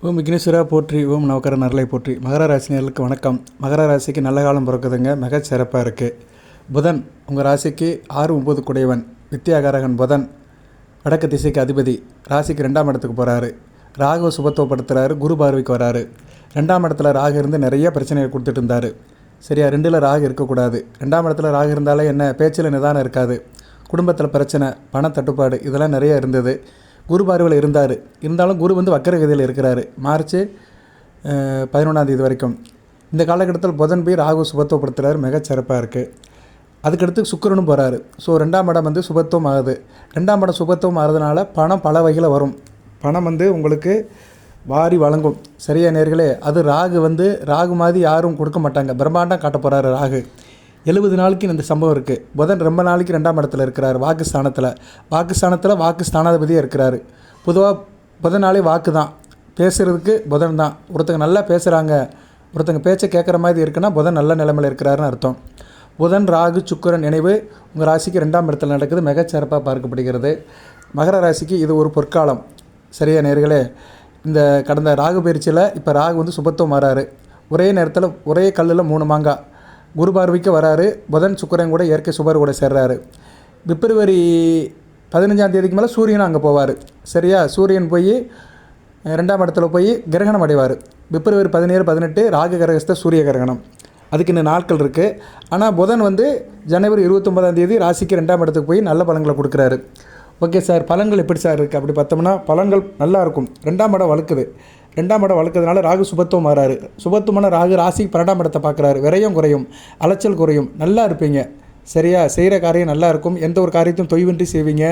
ஓம் விக்னேஸ்வரா போற்றி, ஓம் நவக்கர நரலை போற்றி. மகர ராசினியர்களுக்கு வணக்கம். மகர ராசிக்கு நல்ல காலம் பிறக்குதுங்க, மிக சிறப்பாக இருக்குது. புதன் உங்கள் ராசிக்கு 6-9 குடையவன், வித்தியாகாரகன் புதன், வடக்கு திசைக்கு அதிபதி, ராசிக்கு 2ஆம் இடத்துக்கு போகிறாரு. ராகுவை சுபத்துவப்படுத்துகிறாரு, குரு பார்வைக்கு வராரு. 2ஆம் இடத்துல ராகு இருந்து நிறைய பிரச்சனையை கொடுத்துட்டு இருந்தார். சரியா, 2ல் ராகு இருக்கக்கூடாது. 2ஆம் இடத்துல ராகு இருந்தாலே என்ன, பேச்சில் நிதானம் இருக்காது, குடும்பத்தில் பிரச்சனை, பண தட்டுப்பாடு, இதெல்லாம் நிறைய இருந்தது. குரு பார்வையில் இருந்தாலும் குரு வக்கரகதியில் இருக்கிறாரு. மார்ச் 11 வரைக்கும். இந்த காலகட்டத்தில் புதன் போய் ராகு சுபத்துவப்படுத்துகிறாரு, மிகச்சிறப்பாக இருக்குது. அதுக்கடுத்து சுக்கிரனும் போகிறாரு. ஸோ 2ஆம் இடம் சுபத்துவம் ஆகுது. 2ஆம் இடம் சுபத்துவம் ஆகிறதுனால பணம் பல வகையில் வரும். பணம் உங்களுக்கு வாரி வழங்கும். சரியா நேர்களே, அது ராகு மாதிரி யாரும் கொடுக்க மாட்டாங்க. பிரம்மாண்டம் காட்ட போகிறாரு ராகு. 70 நாளைக்கு இந்த சம்பவம் இருக்குது. புதன் ரொம்ப நாளைக்கு 2ஆம் இடத்துல இருக்கிறார், வாக்குஸ்தானத்தில் வாக்குஸ்தானாதிபதியாக இருக்கிறாரு. பொதுவாக புதன் நாளே வாக்கு தான், பேசுகிறதுக்கு புதன் தான். ஒருத்தங்க நல்லா பேசுகிறாங்க, ஒருத்தங்க பேச்சை கேட்குற மாதிரி இருக்குன்னா புதன் நல்ல நிலைமையில் இருக்கிறாருன்னு அர்த்தம். புதன் ராகு சுக்கிரன் இணைவு உங்கள் ராசிக்கு 2ஆம் இடத்துல நடக்குது, மிகச்சிறப்பாக பார்க்கப்படுகிறது. மகர ராசிக்கு இது ஒரு பொற்காலம். சரியா நேர்களே, இந்த கடந்த ராகு பயிற்சியில் இப்போ ராகு சுபத்துவம் மாறாரு. ஒரே நேரத்தில் ஒரே கல்லில் 3 மாங்காய். குரு பார்வைக்கு வராரு. புதன் சுக்கிரன் கூட இயற்கை சுபர் கூட சேர்றாரு. பிப்ரவரி 15 மேலே சூரியனும் அங்கே போவார். சரியா, சூரியன் போய் 2ஆம் இடத்துல போய் கிரகணம் அடைவார். பிப்ரவரி 17, 18 ராகு கிரகஸ்த சூரிய கிரகணம். அதுக்கு இன்னும் நாட்கள் இருக்குது. ஆனால் புதன் ஜனவரி 29 ராசிக்கு 2ஆம் இடத்துக்கு போய் நல்ல பலன்களை கொடுக்குறாரு. ஓகே சார், பலன்கள் எப்படி சார் இருக்குது அப்படி பார்த்தோம்னா, பலன்கள் நல்லாயிருக்கும். 2ஆம் இடம் வலுக்குது. 2ஆம் இடம் வலுக்கிறதுனால ராகு சுபத்துவம் மாறாரு. சுபத்துவமான ராகு ராசிக்கு 12ஆம் இடத்தை பார்க்குறாரு. விரயம் குறையும், அலைச்சல் குறையும், நல்லா இருப்பீங்க. சரியா, செய்கிற காரியம் நல்லா இருக்கும். எந்த ஒரு காரியத்தையும் தொய்வின்றி செய்வீங்க.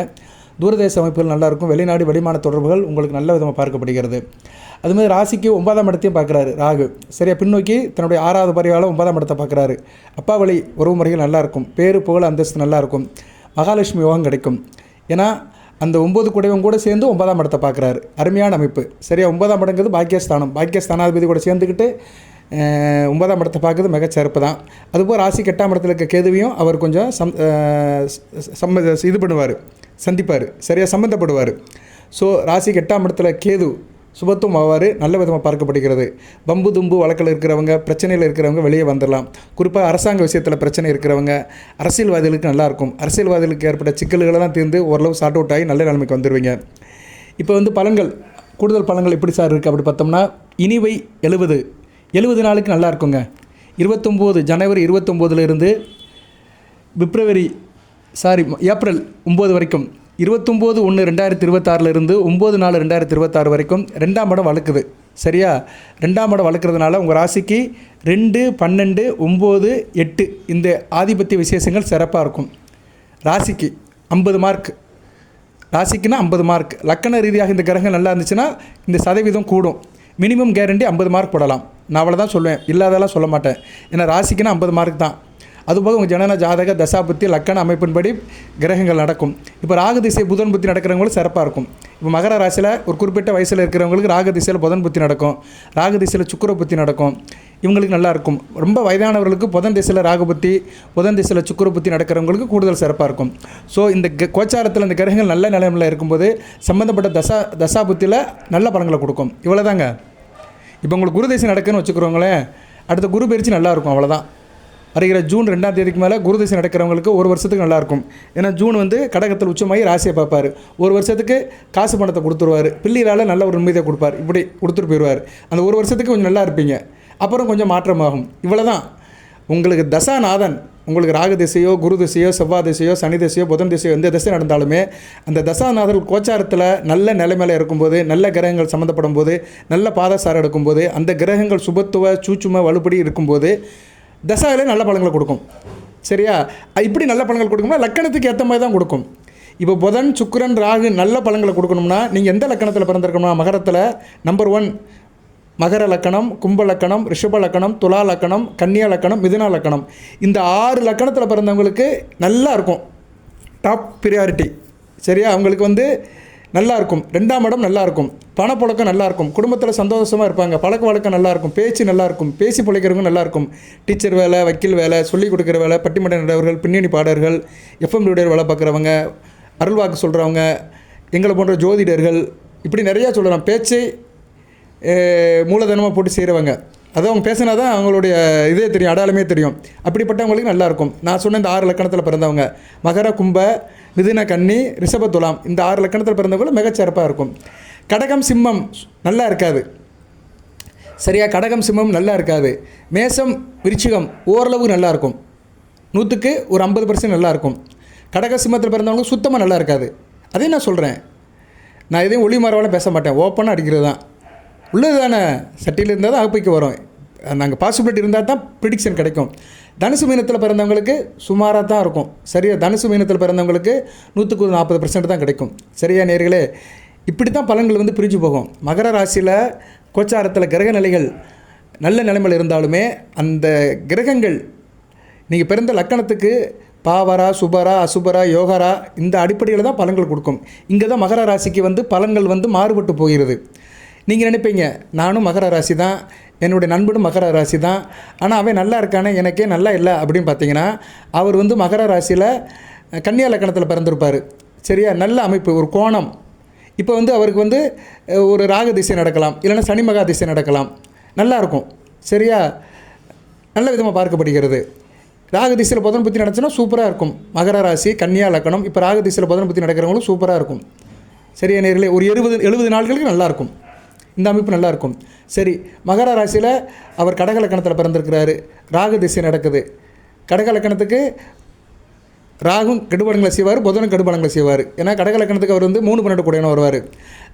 தூரதேச அமைப்புகள் நல்லாயிருக்கும். வெளிநாடு வெளிமான தொடர்புகள் உங்களுக்கு நல்ல விதமாக பார்க்கப்படுகிறது. அதுமாதிரி ராசிக்கு 9ஆம் இடத்தையும் பார்க்குறாரு ராகு. சரியா, பின்னோக்கி தன்னுடைய 6வது பரிவால் 9ஆம் இடத்தை பார்க்குறாரு. அப்பா வழி உறவு முறைகள் நல்லாயிருக்கும். பேரு புகழ் அந்தஸ்து நல்லாயிருக்கும். மகாலட்சுமி யோகம் கிடைக்கும். ஏன்னா அந்த 9 குடைவன் கூட சேர்ந்து 9ஆம் இடத்தை பார்க்குறாரு. அருமையான அமைப்பு. சரியா, 9ஆம் இடங்கிறது பாக்கியஸ்தானாதிபதி கூட சேர்ந்துக்கிட்டு 9ஆம் இடத்தை பார்க்குறது மிகச்சிறப்பு தான். அதுபோல் ராசிக்கு 8ஆம் இடத்துல இருக்க கேதுவையும் அவர் கொஞ்சம் சந்திப்பார். சரியாக சம்மந்தப்படுவார். ஸோ ராசிக்கு 8ஆம் இடத்துல கேது சுபத்துவம் ஆவார், நல்ல விதமாக பார்க்கப்படுகிறது. பம்பு தும்பு வழக்கில் இருக்கிறவங்க, பிரச்சனையில் இருக்கிறவங்க வெளியே வந்துடலாம். குறிப்பாக அரசாங்க விஷயத்தில் பிரச்சனை இருக்கிறவங்க, அரசியல்வாதிகளுக்கு நல்லாயிருக்கும். அரசியல்வாதிகளுக்கு ஏற்பட்ட சிக்கல்களெல்லாம் தீர்ந்து ஓரளவு சார்ட் அவுட் ஆகி நல்ல நிலைமைக்கு வந்துடுவீங்க. இப்போ கூடுதல் பலன்கள் எப்படி சார் இருக்குது அப்படி பார்த்தோம்னா, இனிவை 70 நாளுக்கு நல்லா இருக்குங்க. ஜனவரி 29 ஏப்ரல் 9 வரைக்கும், 29/1/2026 9/4/2026 வரைக்கும் 2ஆம் இடம் வலுக்குது. சரியா, 2ஆம் இடம் வலுக்கிறதுனால உங்கள் ராசிக்கு 2, 12, 9, 8 இந்த ஆதிபத்திய விசேஷங்கள் சிறப்பாக இருக்கும். ராசிக்கு 50 மார்க். ராசிக்குன்னா 50 மார்க். லக்கண ரீதியாக இந்த கிரகம் நல்லா இருந்துச்சுன்னா இந்த சதவீதம் கூடும். மினிமம் கேரண்டி 50 மார்க் போடலாம். நான் அவ்வளோதான் சொல்லுவேன், இல்லாதெல்லாம் சொல்ல மாட்டேன். ஏன்னா ராசிக்குன்னா 50 மார்க் தான். அதுபோக உங்கள் ஜனன ஜாதக தசாபுத்தி லக்கண அமைப்பின்படி கிரகங்கள் நடக்கும். இப்போ ராகு திசை புதன் புத்தி நடக்கிறவங்களுக்கு சிறப்பாக இருக்கும். இப்போ மகர ராசியில் ஒரு குறிப்பிட்ட வயசில் இருக்கிறவங்களுக்கு ராகு திசையில் புதன் புத்தி நடக்கும், ராகு திசையில் சுக்கிர புத்தி நடக்கும். இவங்களுக்கு நல்லாயிருக்கும். ரொம்ப வயதானவர்களுக்கு புதன் திசையில் ராகு புத்தி, புதன் திசையில் சுக்கிர புத்தி நடக்கிறவங்களுக்கு கூடுதல் சிறப்பாக இருக்கும். ஸோ இந்த கோச்சாரத்தில் இந்த கிரகங்கள் நல்ல நிலைமையில் இருக்கும்போது சம்மந்தப்பட்ட தசாபுத்தியில் நல்ல பலன்களை கொடுக்கும். இவ்வளோதாங்க. இப்போ உங்களுக்கு குரு திசை நடக்குன்னு வச்சுக்கிறவங்களேன், அடுத்த குரு பயிற்சி நல்லாயிருக்கும். அவ்வளோதான். வருகிற ஜூன் 2ஆம் தேதிக்கு மேலே குரு திசை நடக்கிறவங்களுக்கு ஒரு வருஷத்துக்கு நல்லாயிருக்கும். ஏன்னா ஜூன் கடகத்தில் உச்சமாகி ராசியை பார்ப்பார். ஒரு வருஷத்துக்கு காசு பணத்தை கொடுத்துருவார். பிள்ளைகளால் நல்ல ஒரு நிம்மதியை கொடுப்பார். இப்படி கொடுத்துட்டு போயிடுவார். அந்த ஒரு வருஷத்துக்கு கொஞ்சம் நல்லா இருப்பீங்க. அப்புறம் கொஞ்சம் மாற்றமாகும். இவ்வளோ தான். உங்களுக்கு தசாநாதன், உங்களுக்கு ராகு திசையோ குரு திசையோ செவ்வாய் திசையோ சனி திசையோ புதன் திசையோ எந்த திசை நடந்தாலுமே அந்த தசாநாதன் கோச்சாரத்தில் நல்ல நிலைமையில் இருக்கும்போது, நல்ல கிரகங்கள் சம்மந்தப்படும் போது, நல்ல பாதசாரம் எடுக்கும்போது, அந்த கிரகங்கள் சுபத்துவ சூட்சும வலுப்படி இருக்கும்போது தசாவிலே நல்ல பலன்களை கொடுக்கும். சரியா, இப்படி நல்ல பலன்கள் கொடுக்கும்னா லக்கணத்துக்கு ஏற்ற மாதிரி தான் கொடுக்கும். இப்போ புதன் சுக்கிரன் ராகு நல்ல பலன்களை கொடுக்கணும்னா நீங்கள் எந்த லக்கணத்தில் பிறந்திருக்கணும்னா, மகரத்தில் நம்பர் 1 மகர லக்கணம், கும்ப லக்கணம், ரிஷப லக்கணம், துலா லக்கணம், கன்னியா லக்கணம், மிதுன லக்கணம். இந்த 6 லக்கணத்தில் பிறந்தவங்களுக்கு நல்லா இருக்கும். Top priority. சரியா, அவங்களுக்கு நல்லா இருக்கும். 2ஆம் இடம் நல்லா இருக்கும். பணப்புழக்கம் நல்லாயிருக்கும். குடும்பத்தில் சந்தோஷமாக இருப்பாங்க. பழக்க வழக்கம் நல்லாயிருக்கும். பேச்சு நல்லாயிருக்கும். பேசி பிழைக்கிறவங்க நல்லாயிருக்கும். டீச்சர் வேலை, வக்கீல் வேலை, சொல்லிக் கொடுக்குற வேலை, பட்டிமன்ற நடுவர்கள், பின்னணி பாடகர்கள், எஃப்எம் ரேடியோ வேலை பார்க்குறவங்க, அருள்வாக்கு சொல்கிறவங்க, எங்களை போன்ற ஜோதிடர்கள், இப்படி நிறையா சொல்லலாம். பேச்சை மூலதனமாக போட்டு செய்கிறவங்க. அது அவங்க பேசினா தான் அவங்களுடைய இதே தெரியும், அடையாளமே தெரியும். அப்படிப்பட்டவங்களுக்கு நல்லாயிருக்கும். நான் சொன்ன இந்த 6 லக்கணத்தில் பிறந்தவங்க மகர, கும்ப, மிதுன, கன்னி, ரிஷப, துலாம், இந்த 6 லக்கணத்தில் பிறந்தவங்களும் மிகச்சிறப்பாக இருக்கும். கடகம், சிம்மம் நல்லா இருக்காது. சரியா, கடகம், சிம்மம் நல்லா இருக்காது. மேசம், விருச்சிகம் ஓரளவு நல்லாயிருக்கும். 100க்கு ஒரு 50% நல்லாயிருக்கும். கடக, சிம்மத்தில் பிறந்தவங்க சுத்தமாக நல்லா இருக்காது. அதையும் நான் சொல்கிறேன். நான் எதையும் ஒளி மரவாலாம் பேச மாட்டேன், ஓப்பனாக அடிக்கிறது தான். உள்ளது தானே, சட்டியில் இருந்தால் தான் அகப்பைக்கு வரும். நாங்கள் பாசிபிலிட்டி இருந்தால் தான் ப்ரிடிக்ஷன் கிடைக்கும். தனுசு மீனத்தில் பிறந்தவங்களுக்கு சுமாராக தான் இருக்கும். சரியா, தனுசு மீனத்தில் பிறந்தவங்களுக்கு 100க்கு 40% தான் கிடைக்கும். சரியா நேர்களே, இப்படி தான் பலன்கள் பிரிஞ்சு போகும். மகர ராசியில் கோச்சாரத்தில் கிரக நிலைகள் நல்ல நிலைமையில் இருந்தாலுமே அந்த கிரகங்கள் நீங்கள் பிறந்த லக்கணத்துக்கு பாவரா, சுபரா, அசுபரா, யோகரா இந்த அடிப்படையில் தான் பலன்கள் கொடுக்கும். இங்கே தான் மகர ராசிக்கு பலன்கள் மாறுபட்டு போகிறது. நீங்கள் நினைப்பீங்க, நானும் மகர ராசி தான், என்னுடைய நண்பனும் மகர ராசி தான், ஆனால் அவன் நல்லா இருக்கானே, எனக்கே நல்லா இல்லை அப்படின்னு பார்த்தீங்கன்னா, அவர் மகர ராசியில் கன்னியா லக்கணத்தில் பிறந்திருப்பார். சரியா, நல்ல அமைப்பு, ஒரு கோணம். இப்போ அவருக்கு ஒரு ராக திசை நடக்கலாம், இல்லைன்னா சனி மகா திசை நடக்கலாம், நல்லாயிருக்கும். சரியா, நல்ல விதமாக பார்க்கப்படுகிறது. ராக திசையில் புதன் புத்தி நடந்துச்சுன்னா சூப்பராக இருக்கும். மகர ராசி, கன்னியா லக்கணம், இப்போ ராக திசையில் புதன் புத்தி நடக்கிறவங்களும் சூப்பராக இருக்கும். சரியா நேர்களே, ஒரு 70 நாட்களுக்கு நல்லாயிருக்கும். இந்த அமைப்பு நல்லாயிருக்கும். சரி, மகர ராசியில் அவர் கடக லக்கணத்தில் பிறந்திருக்கிறாரு, ராகு திசை நடக்குது. கடக லக்கணத்துக்கு ராகும் கெடுபலங்களை செய்வார், புதனும் கெடுபலங்களை செய்வார். ஏன்னா கடக லக்கணத்துக்கு அவர் 3-12 கூடையான வருவார்.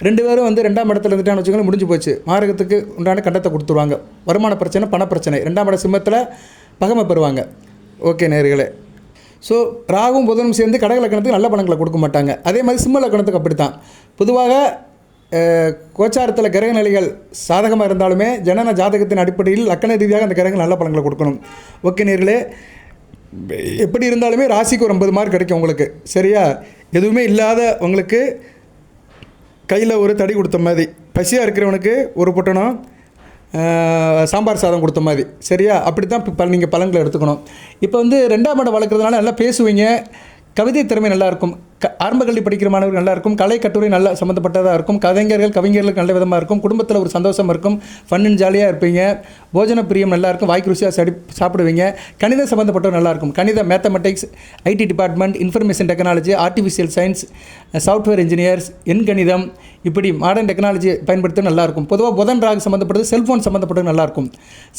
2 பேரும் 2ஆம் இடத்துல இருந்துட்டான்னு வச்சுக்கோங்க, முடிஞ்சு போச்சு. மாரகத்துக்கு உண்டான கண்டத்தை கொடுத்துருவாங்க. வருமான பிரச்சனை, பண பிரச்சனை. 2ஆம் இட சிம்மத்தில் பகமை பெறுவாங்க. ஓகே நேர்களே, ஸோ ராகும் புதனும் சேர்ந்து கடக லக்கணத்துக்கு நல்ல பலன்களை கொடுக்க மாட்டாங்க. அதே மாதிரி சிம்ம லக்கணத்துக்கு அப்படி தான். பொதுவாக கோச்சாரத்தில் கிரக நிலைகள் சாதகமாக இருந்தாலுமே ஜனன ஜாதகத்தின் அடிப்படையில் லக்கண ரீதியாக அந்த கிரகங்கள் நல்ல பலன்களை கொடுக்கணும். ஓகே நேர்களே, எப்படி இருந்தாலுமே ராசிக்கு ஒரு 50 மார்க் கிடைக்கும் உங்களுக்கு. சரியா, எதுவுமே இல்லாத உங்களுக்கு கையில் ஒரு தடி கொடுத்த மாதிரி, பசியாக இருக்கிறவனுக்கு ஒரு பொட்டணம் சாம்பார் சாதம் கொடுத்த மாதிரி. சரியா, அப்படி தான் நீங்கள் பலன்களை எடுத்துக்கணும். இப்போ 2ஆம் இடம் வளர்க்குறதுனால நல்லா பேசுவீங்க, கவிதை திறமை நல்லாயிருக்கும், ஆரம்ப கல்வி படிக்கிற மாணவர்கள் நல்லாயிருக்கும், கலை கட்டுரை நல்லா சம்மந்தப்பட்டதாக இருக்கும், கவிஞர்களுக்கு நல்ல விதமாக இருக்கும், குடும்பத்தில் ஒரு சந்தோஷம் இருக்கும், ஃபன்னு ஜாலியாக இருப்பீங்க, போஜன பிரியம் நல்லாயிருக்கும், வாய்க்கு ருசியாக சாப்பிடுவீங்க, கணிதம் சம்மந்தப்பட்டவர் நல்லாயிருக்கும், கணிதம், mathematics, IT department, information technology, artificial science, software engineers, எண்கணிதம், இப்படி மாடர்ன் டெக்னாலஜி பயன்படுத்த நல்லாயிருக்கும். பொதுவாக புதன் ராகு சம்மந்தப்பட்டது செல்ஃபோன் சம்மந்தப்பட்டது நல்லாயிருக்கும்.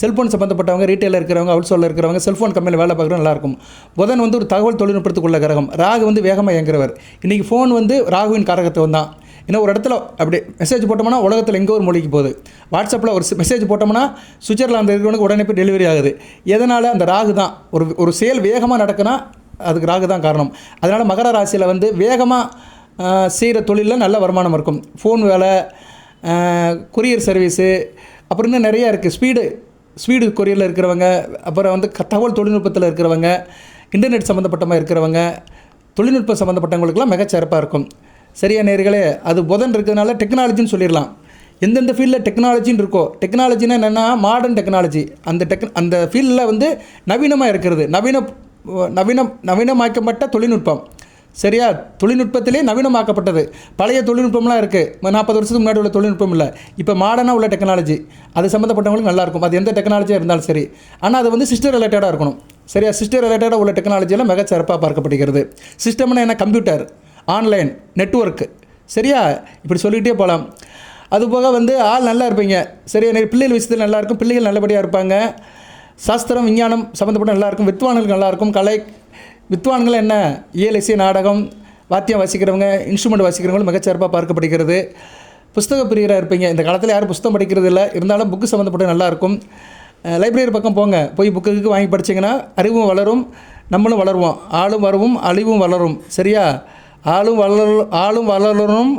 செல்ஃபோன் சம்மந்தப்பட்டவங்க, ரீட்டைலில் இருக்கிறவங்க, அவுட் சோலில் இருக்கிறவங்க, செல்ஃபோன் கம்பெனியில் வேலை பார்க்குறவங்க நல்லாயிருக்கும். புதன் ஒரு தகவல் தொழில்நுட்பத்துக்குள்ள கிரகம். ராகு வேகமாக இயங்குறவர். இன்றைக்கி ஃபோன் ராகுவின் காரகத்துவம் தான். ஏன்னா ஒரு இடத்துல அப்படி மெசேஜ் போட்டோம்னா உலகத்தில் எங்கே ஒரு மொழிக்கு போகுது. வாட்ஸ்அப்பில் ஒரு மெசேஜ் போட்டோம்னா சுவிட்சர்லாந்து இருக்கிறவனுக்கு உடனே போய் டெலிவரி ஆகுது. எதனால்? அந்த ராகு தான். ஒரு செயல் வேகமாக நடக்குன்னா அதுக்கு ராகு தான் காரணம். அதனால் மகர ராசியில் வேகமாக செய்கிற தொழிலில் நல்ல வருமானம் இருக்கும். ஃபோன் வேலை, கொரியர் சர்வீஸு, அப்புறம் இன்னும் நிறையா இருக்குது. ஸ்பீடு கொரியரில் இருக்கிறவங்க, அப்புறம் தகவல் தொழில்நுட்பத்தில் இருக்கிறவங்க, இன்டர்நெட் சம்மந்தப்பட்டமாக இருக்கிறவங்க, தொழில்நுட்பம் சம்மந்தப்பட்டவங்களுக்குலாம் மிகச்சிறப்பாக இருக்கும். சரியா நேர்களே, அது புதன் இருக்கிறதுனால டெக்னாலஜின்னு சொல்லிடலாம். எந்தெந்த ஃபீல்டில் டெக்னாலஜின்னு இருக்கோ, டெக்னாலஜின்னா என்னென்னா மாடர்ன் டெக்னாலஜி, அந்த ஃபீல்டில் நவீனமாக இருக்கிறது, நவீனமாக்கப்பட்ட தொழில்நுட்பம். சரியா, தொழில்நுட்பத்திலே நவீனமாக்கப்பட்டது. பழைய தொழில்நுட்பம்லாம் இருக்குது, 40 வருஷத்துக்கு முன்னாடி உள்ள தொழில்நுட்பம் இல்லை, இப்போ மாடர்னாக உள்ள டெக்னாலஜி. அது சம்மந்தப்பட்டவங்களுக்கு நல்லாயிருக்கும். அது எந்த டெக்னாலஜியாக இருந்தாலும் சரி, ஆனால் அது சிஸ்டம் ரிலேட்டடாக இருக்கணும். சரியா, சிஸ்டம் ரிலேட்டடாக உள்ள டெக்னாலஜியெல்லாம் மிகச்சிறப்பாக பார்க்கப்படுகிறது. சிஸ்டம்னா என்ன? Computer, online, network. சரியா, இப்படி சொல்லிகிட்டே போகலாம். அதுபோக ஆள் நல்லா இருப்பீங்க. சரியா, பிள்ளைகள் விஷயத்தில் நல்லாயிருக்கும், பிள்ளைகள் நல்லபடியாக இருப்பாங்க. சாஸ்திரம், விஞ்ஞானம் சம்மந்தப்பட்ட நல்லாயிருக்கும். வித்வான்கள் நல்லாயிருக்கும். வித்வான்கள் என்ன? இயல், இசை, நாடகம், வாத்தியம் வாசிக்கிறவங்க, இன்ஸ்ட்ருமெண்ட் வாசிக்கிறவங்களும் மிகச்சிறப்பாக பார்க்கப்படுகிறது. புஸ்தக பிரியராக இருப்பீங்க. இந்த காலத்தில் யாரும் புத்தகம் படிக்கிறது இல்லை, இருந்தாலும் புக்கு சம்மந்தப்பட்ட நல்லாயிருக்கும். லைப்ரரி பக்கம் போங்க, போய் புக்கு வாங்கி படிச்சிங்கன்னா அறிவும் வளரும், நம்மளும் வளருவோம். ஆளும் வரவும், அழிவும் வளரும். சரியா, ஆளும் வளரணும்,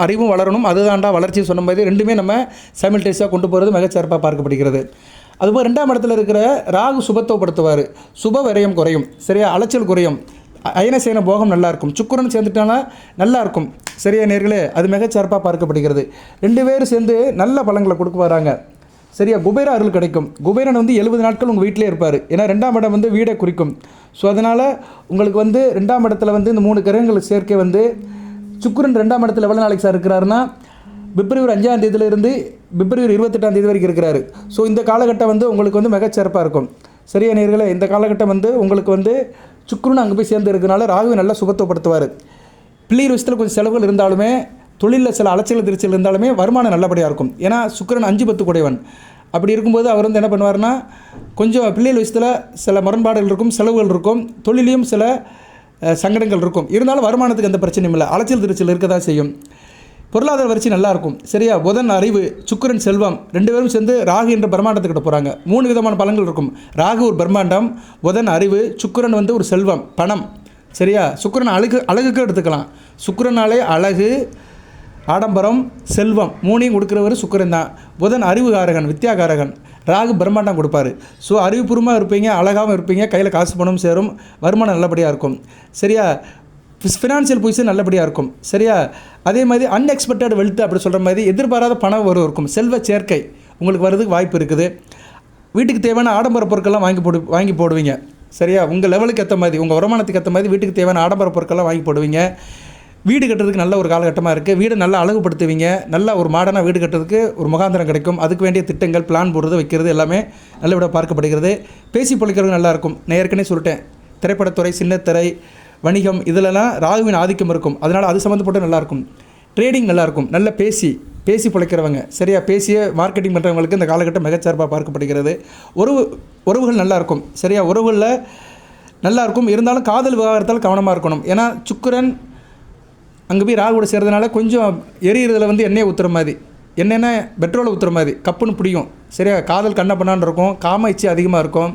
அறிவும் வளரணும். அதுதான்டா வளர்ச்சி சொன்ன மாதிரி ரெண்டுமே நம்ம சைமல்டேனியஸாக கொண்டு போகிறது மிகச்சிறப்பாக பார்க்கப்படுகிறது. அதுபோல் 2ஆம் இடத்துல இருக்கிற ராகு சுபத்துவப்படுத்துவார். சுப விரயம் குறையும். சரியா, அலைச்சல் குறையும். அயனசேன போகம் நல்லாயிருக்கும். சுக்கிரன் சேர்ந்துட்டானா நல்லாயிருக்கும். சரியா நேர்களே, அது மிகச்சிறப்பாக பார்க்கப்படுகிறது. 2 பேரும் சேர்ந்து நல்ல பலன்களை கொடுக்க வராங்க. சரியா, குபேர அருள் கிடைக்கும். குபேரன் 70 நாட்கள் உங்கள் வீட்டிலே இருப்பார். ஏன்னா 2ஆம் இடம் வீடை குறிக்கும். ஸோ அதனால் உங்களுக்கு 2ஆம் இடத்துல இந்த 3 கிரகங்கள் சேர்க்கை சுக்கிரன் 2ஆம் இடத்துல எவ்வளோ நாளைக்கு சார் இருக்கிறாருன்னா பிப்ரவரி 5ஆம் தேதியிலிருந்து பிப்ரவரி 28ஆம் தேதி வரைக்கும் இருக்கிறாரு. ஸோ இந்த காலகட்டம் வந்து உங்களுக்கு வந்து மிகச்சிறப்பாக இருக்கும். சரியா நேயர்களே, இந்த காலகட்டம் வந்து உங்களுக்கு வந்து சுக்கிரன் அங்கே போய் சேர்ந்து இருக்கிறனால ராகுவை நல்லா சுபத்துவப்படுத்துவார். பிள்ளைகள் விஷயத்தில் கொஞ்சம் செலவுகள் இருந்தாலுமே, தொழிலில் சில அலைச்சல் திருச்சல் இருந்தாலுமே வருமானம் நல்லபடியாக இருக்கும். ஏன்னா சுக்கிரன் 5-10 கூடையவன். அப்படி இருக்கும்போது அவர் வந்து என்ன பண்ணுவார்னா, கொஞ்சம் பிள்ளைகள் விஷயத்தில் சில முரண்பாடுகள் இருக்கும், செலவுகள் இருக்கும், தொழிலையும் சில சங்கடங்கள் இருக்கும். இருந்தாலும் வருமானத்துக்கு எந்த பிரச்சனையும் இல்லை, அலைச்சல் திருச்சல் இருக்க தான் செய்யும். பொருளாதார வளர்ச்சி நல்லாயிருக்கும். சரியா, புதன் அறிவு, சுக்கிரன் செல்வம், 2 பேரும் சேர்ந்து ராகு என்ற பிரம்மாண்டத்துக்கிட்ட போகிறாங்க. 3 விதமான பலன்கள் இருக்கும். ராகு ஒரு பிரம்மாண்டம், புதன் அறிவு, சுக்கிரன் வந்து ஒரு செல்வம், பணம். சரியா, சுக்கிரன் அழகுக்கு எடுத்துக்கலாம். சுக்கிரனாலே அழகு, ஆடம்பரம், செல்வம் 3ஐயும் கொடுக்குறவர் சுக்கிரன் தான். புதன் அறிவுகாரகன், வித்யாகாரகன். ராகு பிரம்மாண்டம் கொடுப்பாரு. ஸோ அறிவுபூர்வமாக இருப்பீங்க, அழகாகவும் இருப்பீங்க, கையில் காசு பணம் சேரும், வருமானம் நல்லபடியாக இருக்கும். சரியா, ஃபினான்ஷியல் பொசிஷன் நல்லபடியாக இருக்கும். சரியா, அதே மாதிரி அன்எக்ஸ்பெக்டட் வெல்த் அப்படி சொல்கிற மாதிரி எதிர்பாராத பணம் வரும் இருக்கும். செல்வ சேர்க்கை உங்களுக்கு வர்றதுக்கு வாய்ப்பு இருக்குது. வீட்டுக்கு தேவையான ஆடம்பர பொருட்கள்லாம் வாங்கி போடுவீங்க. சரியா, உங்கள் லெவலுக்கு ஏற்ற மாதிரி, உங்கள் வருமானத்துக்கு ஏற்ற மாதிரி வீட்டுக்கு தேவையான ஆடம்பர பொருட்கள்லாம் வாங்கி போடுவீங்க. வீடு கட்டுறதுக்கு நல்ல ஒரு காலகட்டமாக இருக்குது. வீடு நல்லா அழகுபடுத்துவீங்க. நல்ல ஒரு மாடர்னாக வீடு கட்டுறதுக்கு ஒரு முகாந்திரம் கிடைக்கும். அதுக்கு வேண்டிய திட்டங்கள், பிளான் போடுறது, வைக்கிறது எல்லாமே நல்லபடியாக பார்க்கப்படுகிறது. பேசி பொழிக்கிறது நல்லாயிருக்கும். நான் ஏற்கனவே சொல்லிட்டேன், திரைப்படத்துறை, சின்னத்திரை, வணிகம் இதிலெல்லாம் ராகுவின் ஆதிக்கம் இருக்கும். அதனால் அது சம்மந்தப்பட்டு நல்லாயிருக்கும். ட்ரேடிங் நல்லாயிருக்கும். நல்ல பேசி பிழைக்கிறவங்க, சரியா, பேசிய மார்க்கெட்டிங் பண்ணுறவங்களுக்கு இந்த காலகட்டம் மிகச்சிறப்பாக பார்க்கப்படுகிறது. உறவுகள் நல்லாயிருக்கும். சரியா, உறவுகளில் நல்லாயிருக்கும். இருந்தாலும் காதல் விவகாரத்தால் கவனமாக இருக்கணும். ஏன்னா சுக்கிரன் அங்கே போய் ராகுவோட சேர்றதுனால கொஞ்சம் எரியிறதுல வந்து எண்ணெயை ஊற்றுற மாதிரி, என்னென்ன பெட்ரோலை ஊற்றுற மாதிரி கப்புன்னு பிடிக்கும். சரியா, காதல் கண்ண பண்ணான்னு இருக்கும், காம இச்சை அதிகமாக இருக்கும்,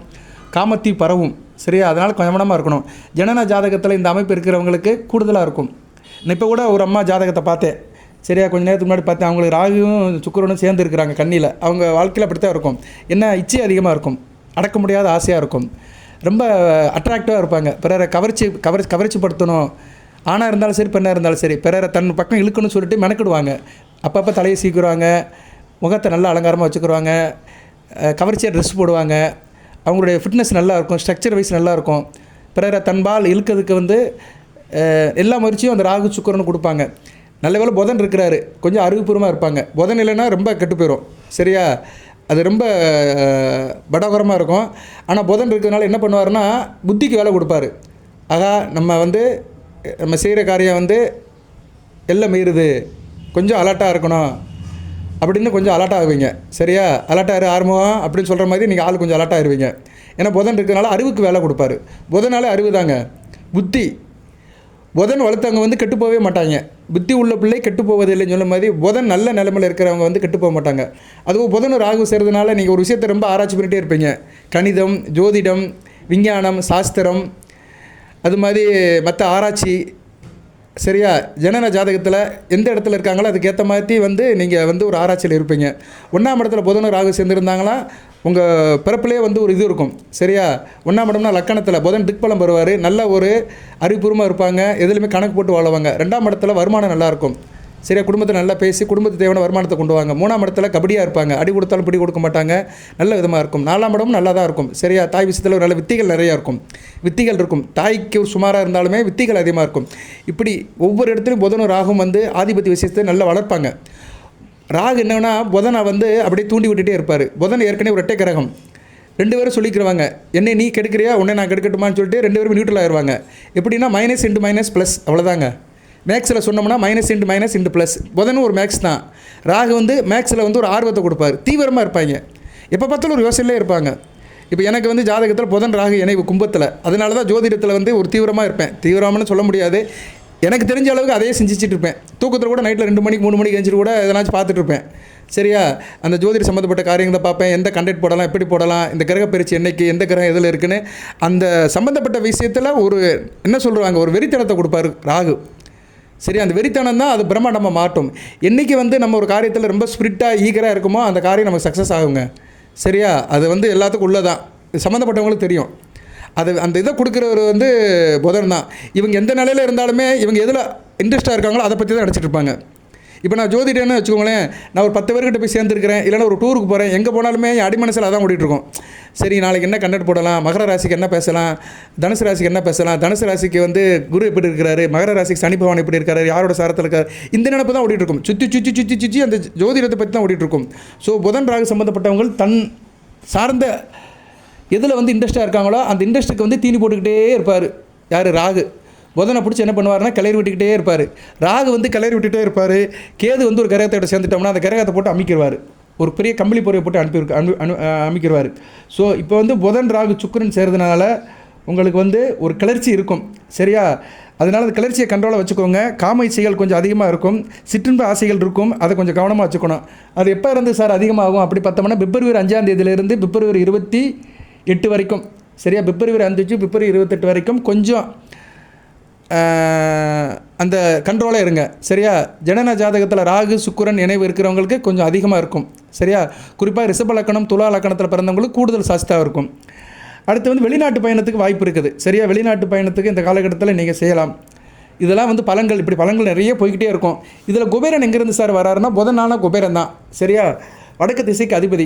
காமத்தீ பரவும். சரியா, அதனால் கவனமாக இருக்கணும். ஜனன ஜாதகத்தில் இந்த அமைப்பு இருக்கிறவங்களுக்கு கூடுதலாக இருக்கும். நான் இப்போ கூட ஒரு அம்மா ஜாதகத்தை பார்த்தேன். சரியா, கொஞ்சம் நேரத்துக்கு முன்னாடி பார்த்தேன். அவங்களுக்கு ராகுவும் சுக்கிரனும் சேர்ந்து இருக்கிறாங்க கண்ணியில். அவங்க வாழ்க்கையில் அப்படித்தான் இருக்கும். என்ன இச்சை அதிகமாக இருக்கும், அடக்க முடியாத ஆசையாக இருக்கும், ரொம்ப அட்ராக்டிவாக இருப்பாங்க. பிறரை கவர்ச்சிப்படுத்தணும், ஆணாக இருந்தாலும் சரி பெண்ணாக இருந்தாலும் சரி, பிறரை தன் பக்கம் இழுக்கணும்னு சொல்லிட்டு மெனக்கிடுவாங்க. அப்பப்போ தலையை சீக்கிடுவாங்க, முகத்தை நல்லா அலங்காரமாக வச்சுக்கிடுவாங்க, கவர்ச்சியாக ட்ரெஸ் போடுவாங்க. அவங்களுடைய ஃபிட்னஸ் நல்லாயிருக்கும், ஸ்ட்ரக்சர் வைஸ் நல்லாயிருக்கும். பிறரை தன்பால் இழுக்கிறதுக்கு வந்து எல்லா முயற்சியும் அந்த ராகு சுக்கிரனும் கொடுப்பாங்க. நல்ல வேளை புதன் இருக்கிறாரு, கொஞ்சம் அறிவுபூர்வமாக இருப்பாங்க. புதன் இல்லைன்னா ரொம்ப கெட்டு போயிடும். சரியா, அது ரொம்ப படாகரமாக இருக்கும். ஆனால் புதன் இருக்கிறதுனால என்ன பண்ணுவாருன்னா, புத்திக்கு வேலை கொடுப்பாரு. ஆகா, நம்ம செய்கிற காரியம் வந்து எல்லாம் மீறுது, கொஞ்சம் அலர்ட்டாக இருக்கணும் அப்படின்னு கொஞ்சம் அலர்ட் ஆகுவீங்க. சரியா, அலர்ட்டாக ஆரம்பம் அப்படின்னு சொல்கிற மாதிரி நீங்கள் ஆள் கொஞ்சம் அலர்ட் ஆகிடுவீங்க. ஏன்னா புதன் இருக்கிறனால அறிவுக்கு வேலை கொடுப்பாரு. புதனாலே அறிவு தாங்க, புத்தி. புதன் வளர்த்தவங்க வந்து கெட்டு போகவே மாட்டாங்க. புத்தி உள்ள பிள்ளை கெட்டு போவதில்லைன்னு சொல்ல மாதிரி புதன் நல்ல நிலைமையில் இருக்கிறவங்க வந்து கெட்டு போக மாட்டாங்க. அதுவும் புதன் ராகு சேர்றதுனால நீங்கள் ஒரு விஷயத்தை ரொம்ப ஆராய்ச்சி பண்ணிகிட்டே இருப்பீங்க. கணிதம், ஜோதிடம், விஞ்ஞானம், சாஸ்திரம், அது மாதிரி மற்ற ஆராய்ச்சி. சரியா, ஜனன ஜாதகத்தில் எந்த இடத்துல இருக்காங்களோ அதுக்கேற்ற மாதிரி வந்து நீங்கள் வந்து ஒரு ஆராய்ச்சியில் இருப்பீங்க. 1ஆம் இடத்துல புதனும் ராகு சேர்ந்துருந்தாங்களா உங்கள் பிறப்பிலே வந்து ஒரு இது இருக்கும். சரியா, 1ஆம் இடம்னா லக்கணத்தில் புதன் திக்பலம் வருவார். நல்ல ஒரு அறிவுபூர்வமாக இருப்பாங்க, எதுலையுமே கணக்கு போட்டு வாழுவாங்க. 2ஆம் இடத்துல வருமானம் நல்லாயிருக்கும். சரியா, குடும்பத்தை நல்லா பேசி குடும்பத்துக்கு தேவையான வருமானத்தை கொண்டு வாங்க. 3ஆம் இடத்துல கபடியாக இருப்பாங்க, அடி கொடுத்தாலும் பிடி கொடுக்க மாட்டாங்க, நல்ல விதமாக இருக்கும். 4ஆம் இடமும் நல்லா தான் இருக்கும். சரியா, தாய் விஷயத்தில் நல்ல வித்திகள் நிறையா இருக்கும். வித்திகள் இருக்கும். தாய்க்கு சுமாராக இருந்தாலுமே வித்திகள் அதிகமாக இருக்கும். இப்படி ஒவ்வொரு இடத்துலையும் புதனும் ராகும் வந்து ஆதிபத்திய விஷயத்தை நல்லா வளர்ப்பாங்க. ராகு என்னன்னா புதனை வந்து அப்படியே தூண்டி விட்டுட்டே இருப்பார். புதன் ஏற்கனவே ஒரு இரட்டை கிரகம். 2 பேரும் சொல்லிக்கிறவாங்க, என்னை நீ கெடுக்கிறியா உன்னை நான் கெடுக்கட்டுமான்னு சொல்லிட்டு 2 பேரும் நியூட்ரல் ஆயிடுவாங்க. எப்படின்னா மைனஸ் இன்ட்டு மைனஸ் ப்ளஸ், அவ்வளோதாங்க. மேக்ஸில் சொன்னோம்னா மைனஸ் இன்ட்டு ப்ளஸ். புதனும் ஒரு மேக்ஸ் தான். ராகு வந்து மேக்ஸில் வந்து ஒரு ஆர்வத்தை கொடுப்பார், தீவிரமாக இருப்பாங்க, எப்போ பார்த்தாலும் ஒரு யோசனையிலே இருப்பாங்க. இப்போ எனக்கு வந்து ஜாதகத்தில் புதன் ராகு இணைவு கும்பத்தில், அதனால தான் ஜோதிடத்தில் வந்து ஒரு தீவிரமாக இருப்பேன். தீவிரமானு சொல்ல முடியாது, எனக்கு தெரிஞ்ச அளவுக்கு அதையே செஞ்சுட்டு இருப்பேன். தூக்கத்தில் கூட நைட்டில் 2 மணிக்கு 3 மணிக்கு எழுந்திட்டு கூட எதனாச்சும் பார்த்துட்ருப்பேன். சரியா, அந்த ஜோதிட சம்மந்தப்பட்ட காரியங்களை பார்ப்பேன். எந்த கண்டெக்ட் போடலாம், எப்படி போடலாம், இந்த கிரக பயிற்சி என்னைக்கு, எந்த கிரகம் எதில் இருக்குன்னு அந்த சம்மந்தப்பட்ட விஷயத்தில் ஒரு என்ன சொல்கிறாங்க, ஒரு வெறித்தனத்தை கொடுப்பாரு ராகு. சரி, அந்த வெறித்தனம் தான் அது பிரம்மாண்டமாக மாட்டும். என்றைக்கு வந்து நம்ம ஒரு காரியத்தில் ரொம்ப ஸ்பிரிட்டாக ஈகராக இருக்குமோ அந்த காரியம் நமக்கு சக்ஸஸ் ஆகுங்க. சரியா, அது வந்து எல்லாத்துக்கும் உள்ளதான், சம்மந்தப்பட்டவங்களுக்கு தெரியும். அது அந்த இதை கொடுக்குறவர் வந்து புதன் தான். இவங்க எந்த நிலையில் இருந்தாலுமே இவங்க எதில் இன்ட்ரெஸ்ட்டாக இருக்காங்களோ அதை பற்றி தான் நினச்சிட்டு இருப்பாங்க. இப்போ நான் ஜோதிடன்னு வச்சுக்கோங்களேன், நான் ஒரு 10 பேர்கிட்ட போய் சேர்ந்துருக்கிறேன், இல்லைன்னா ஒரு டூருக்கு போகிறேன், எங்கே போனாலுமே என் அடிமனசில் அதான் ஓடிட்டுருக்கோம். சரி, நாளைக்கு என்ன கண்டென்ட் போடலாம், மகர ராசிக்கு என்ன பேசலாம், தனுசு ராசிக்கு என்ன பேசலாம், தனுசு ராசிக்கு வந்து குரு எப்படி இருக்கிறாரு, மகர ராசிக்கு சனி பகவான் எப்படி இருக்காரு, யாரோட சாரத்தில் இருக்காரு, இந்த நினைப்பு தான் ஓடிட்டுருக்கும். சுற்றி அந்த ஜோதிடத்தை பற்றி தான் ஓடிட்டுருக்கும். ஸோ புதன் ராகு சம்மந்தப்பட்டவங்க தன் சார்ந்த எதில் வந்து இன்ட்ரெஸ்ட்டாக இருக்காங்களோ அந்த இன்ட்ரெஸ்ட்டுக்கு வந்து தீனி போட்டுக்கிட்டே இருப்பார். யார்? ராகு. புதனை பிடிச்சி என்ன பண்ணுவார்னா கிளறி விட்டுக்கிட்டே இருப்பார். ராகு வந்து கிளறி விட்டுகிட்டே இருப்பார். கேது வந்து ஒரு கிரகத்தோட சேர்ந்துட்டோம்னா அந்த கிரகத்தை போட்டு அமைக்கிடுவார். ஒரு பெரிய கம்பளி பொறையை போட்டு அமைக்கிடுவார். ஸோ இப்போ வந்து புதன் ராகு சுக்கிரன் சேர்றதுனால உங்களுக்கு வந்து ஒரு கிளர்ச்சி இருக்கும். சரியா? அதனால் அந்த கிளர்ச்சியை கண்ட்ரோலாக வச்சுக்கோங்க. காம இச்சைகள் கொஞ்சம் அதிகமாக இருக்கும், சிற்றின்ப ஆசைகள் இருக்கும், அதை கொஞ்சம் கவனமாக வச்சுக்கணும். அது எப்போ இருந்து சார் அதிகமாகும் அப்படி பார்த்தோம்னா பிப்ரவரி 5ஆம் தேதியிலேருந்து பிப்ரவரி 28 வரைக்கும். சரியா? பிப்ரவரி 5 பிப்ரவரி 28 வரைக்கும் கொஞ்சம் அந்த கண்ட்ரோலாக இருங்க. சரியா? ஜனன ஜாதகத்தில் ராகு சுக்கிரன் இணைவு இருக்கிறவங்களுக்கு கொஞ்சம் அதிகமாக இருக்கும். சரியா? குறிப்பாக ரிஷப லக்கணம் துலா லக்கணத்தில் பிறந்தவங்களுக்கு கூடுதல் சாஸ்தியாக இருக்கும். அடுத்து வந்து வெளிநாட்டு பயணத்துக்கு வாய்ப்பு இருக்குது. சரியா? வெளிநாட்டு பயணத்துக்கு இந்த காலகட்டத்தில் நீங்கள் செய்யலாம். இதெல்லாம் வந்து பலன்கள், இப்படி பலன்கள் நிறைய போய்கிட்டே இருக்கும். இதில் குபேரன் எங்கேருந்து சார் வராருன்னா புதனான குபேரன் தான். சரியா? வடக்கு திசைக்கு அதிபதி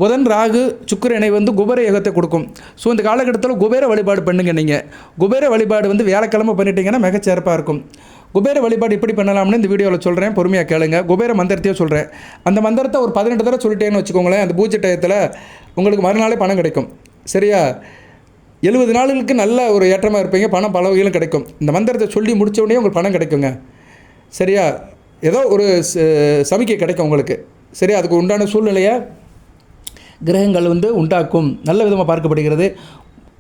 புதன். ராகு சுக்கிர இணை வந்து குபேர யோகத்தை கொடுக்கும். ஸோ இந்த காலகட்டத்தில் குபேர வழிபாடு பண்ணுங்க. நீங்கள் குபேர வழிபாடு வந்து வியாழக்கிழமை பண்ணிட்டீங்கன்னா மிகச்சிறப்பாக இருக்கும். குபேர வழிபாடு எப்படி பண்ணலாம்னு இந்த வீடியோவில் சொல்கிறேன், பொறுமையாக கேளுங்க. குபேர மந்திரத்தையும் சொல்கிறேன். அந்த மந்திரத்தை ஒரு 18 தடவை சொல்லிட்டேன்னு வச்சுக்கோங்களேன், அந்த பூஜை டயத்தில் உங்களுக்கு மறுநாளே பணம் கிடைக்கும். சரியா? 70 நாளுக்கு நல்ல ஒரு ஏற்றமாக இருப்பீங்க, பணம் பல வகையிலும் கிடைக்கும். இந்த மந்திரத்தை சொல்லி முடித்த உடனே உங்களுக்கு பணம் கிடைக்குங்க. சரியா? ஏதோ ஒரு சமிக்கை கிடைக்கும் உங்களுக்கு. சரியா? அதுக்கு உண்டான சூழ்நிலையை கிரகங்கள் வந்து உண்டாக்கும், நல்ல விதமாக பார்க்கப்படுகிறது.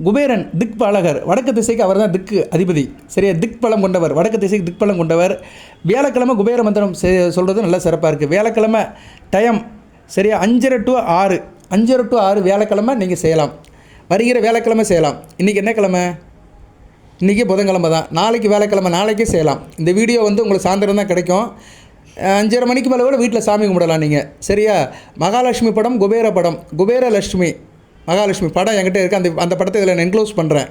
குபேரன் திக் பாலகர், வடக்கு திசைக்கு அவர் தான் திக்கு அதிபதி. சரியா? திக் பலம் கொண்டவர், வடக்கு திசைக்கு திக் பலம் கொண்டவர். வியாழக்கிழமை குபேர மந்திரம் சொல்கிறது நல்லா சிறப்பாக இருக்குது. வியாழக்கிழமை டைம் சரியா 5:30 to 6, 5:30 to 6 வியாழக்கிழமை நீங்கள் செய்யலாம். வருகிற வியாழக்கிழமை செய்யலாம். இன்றைக்கி என்ன கிழமை? இன்றைக்கி புதன்கிழமை தான். நாளைக்கு வியாழக்கிழமை, நாளைக்கே செய்யலாம். இந்த வீடியோ வந்து உங்களுக்கு சாயந்தரம் தான் கிடைக்கும். 5:30 மணிக்கு மேலே கூட வீட்டில் சாமி கும்பிடலாம் நீங்கள். சரியா? மகாலட்சுமி படம், குபேர படம், குபேரலட்சுமி மகாலட்சுமி படம் என்கிட்ட இருக்குது. அந்த படத்தை இதில் நான் என்க்ளோஸ் பண்ணுறேன்,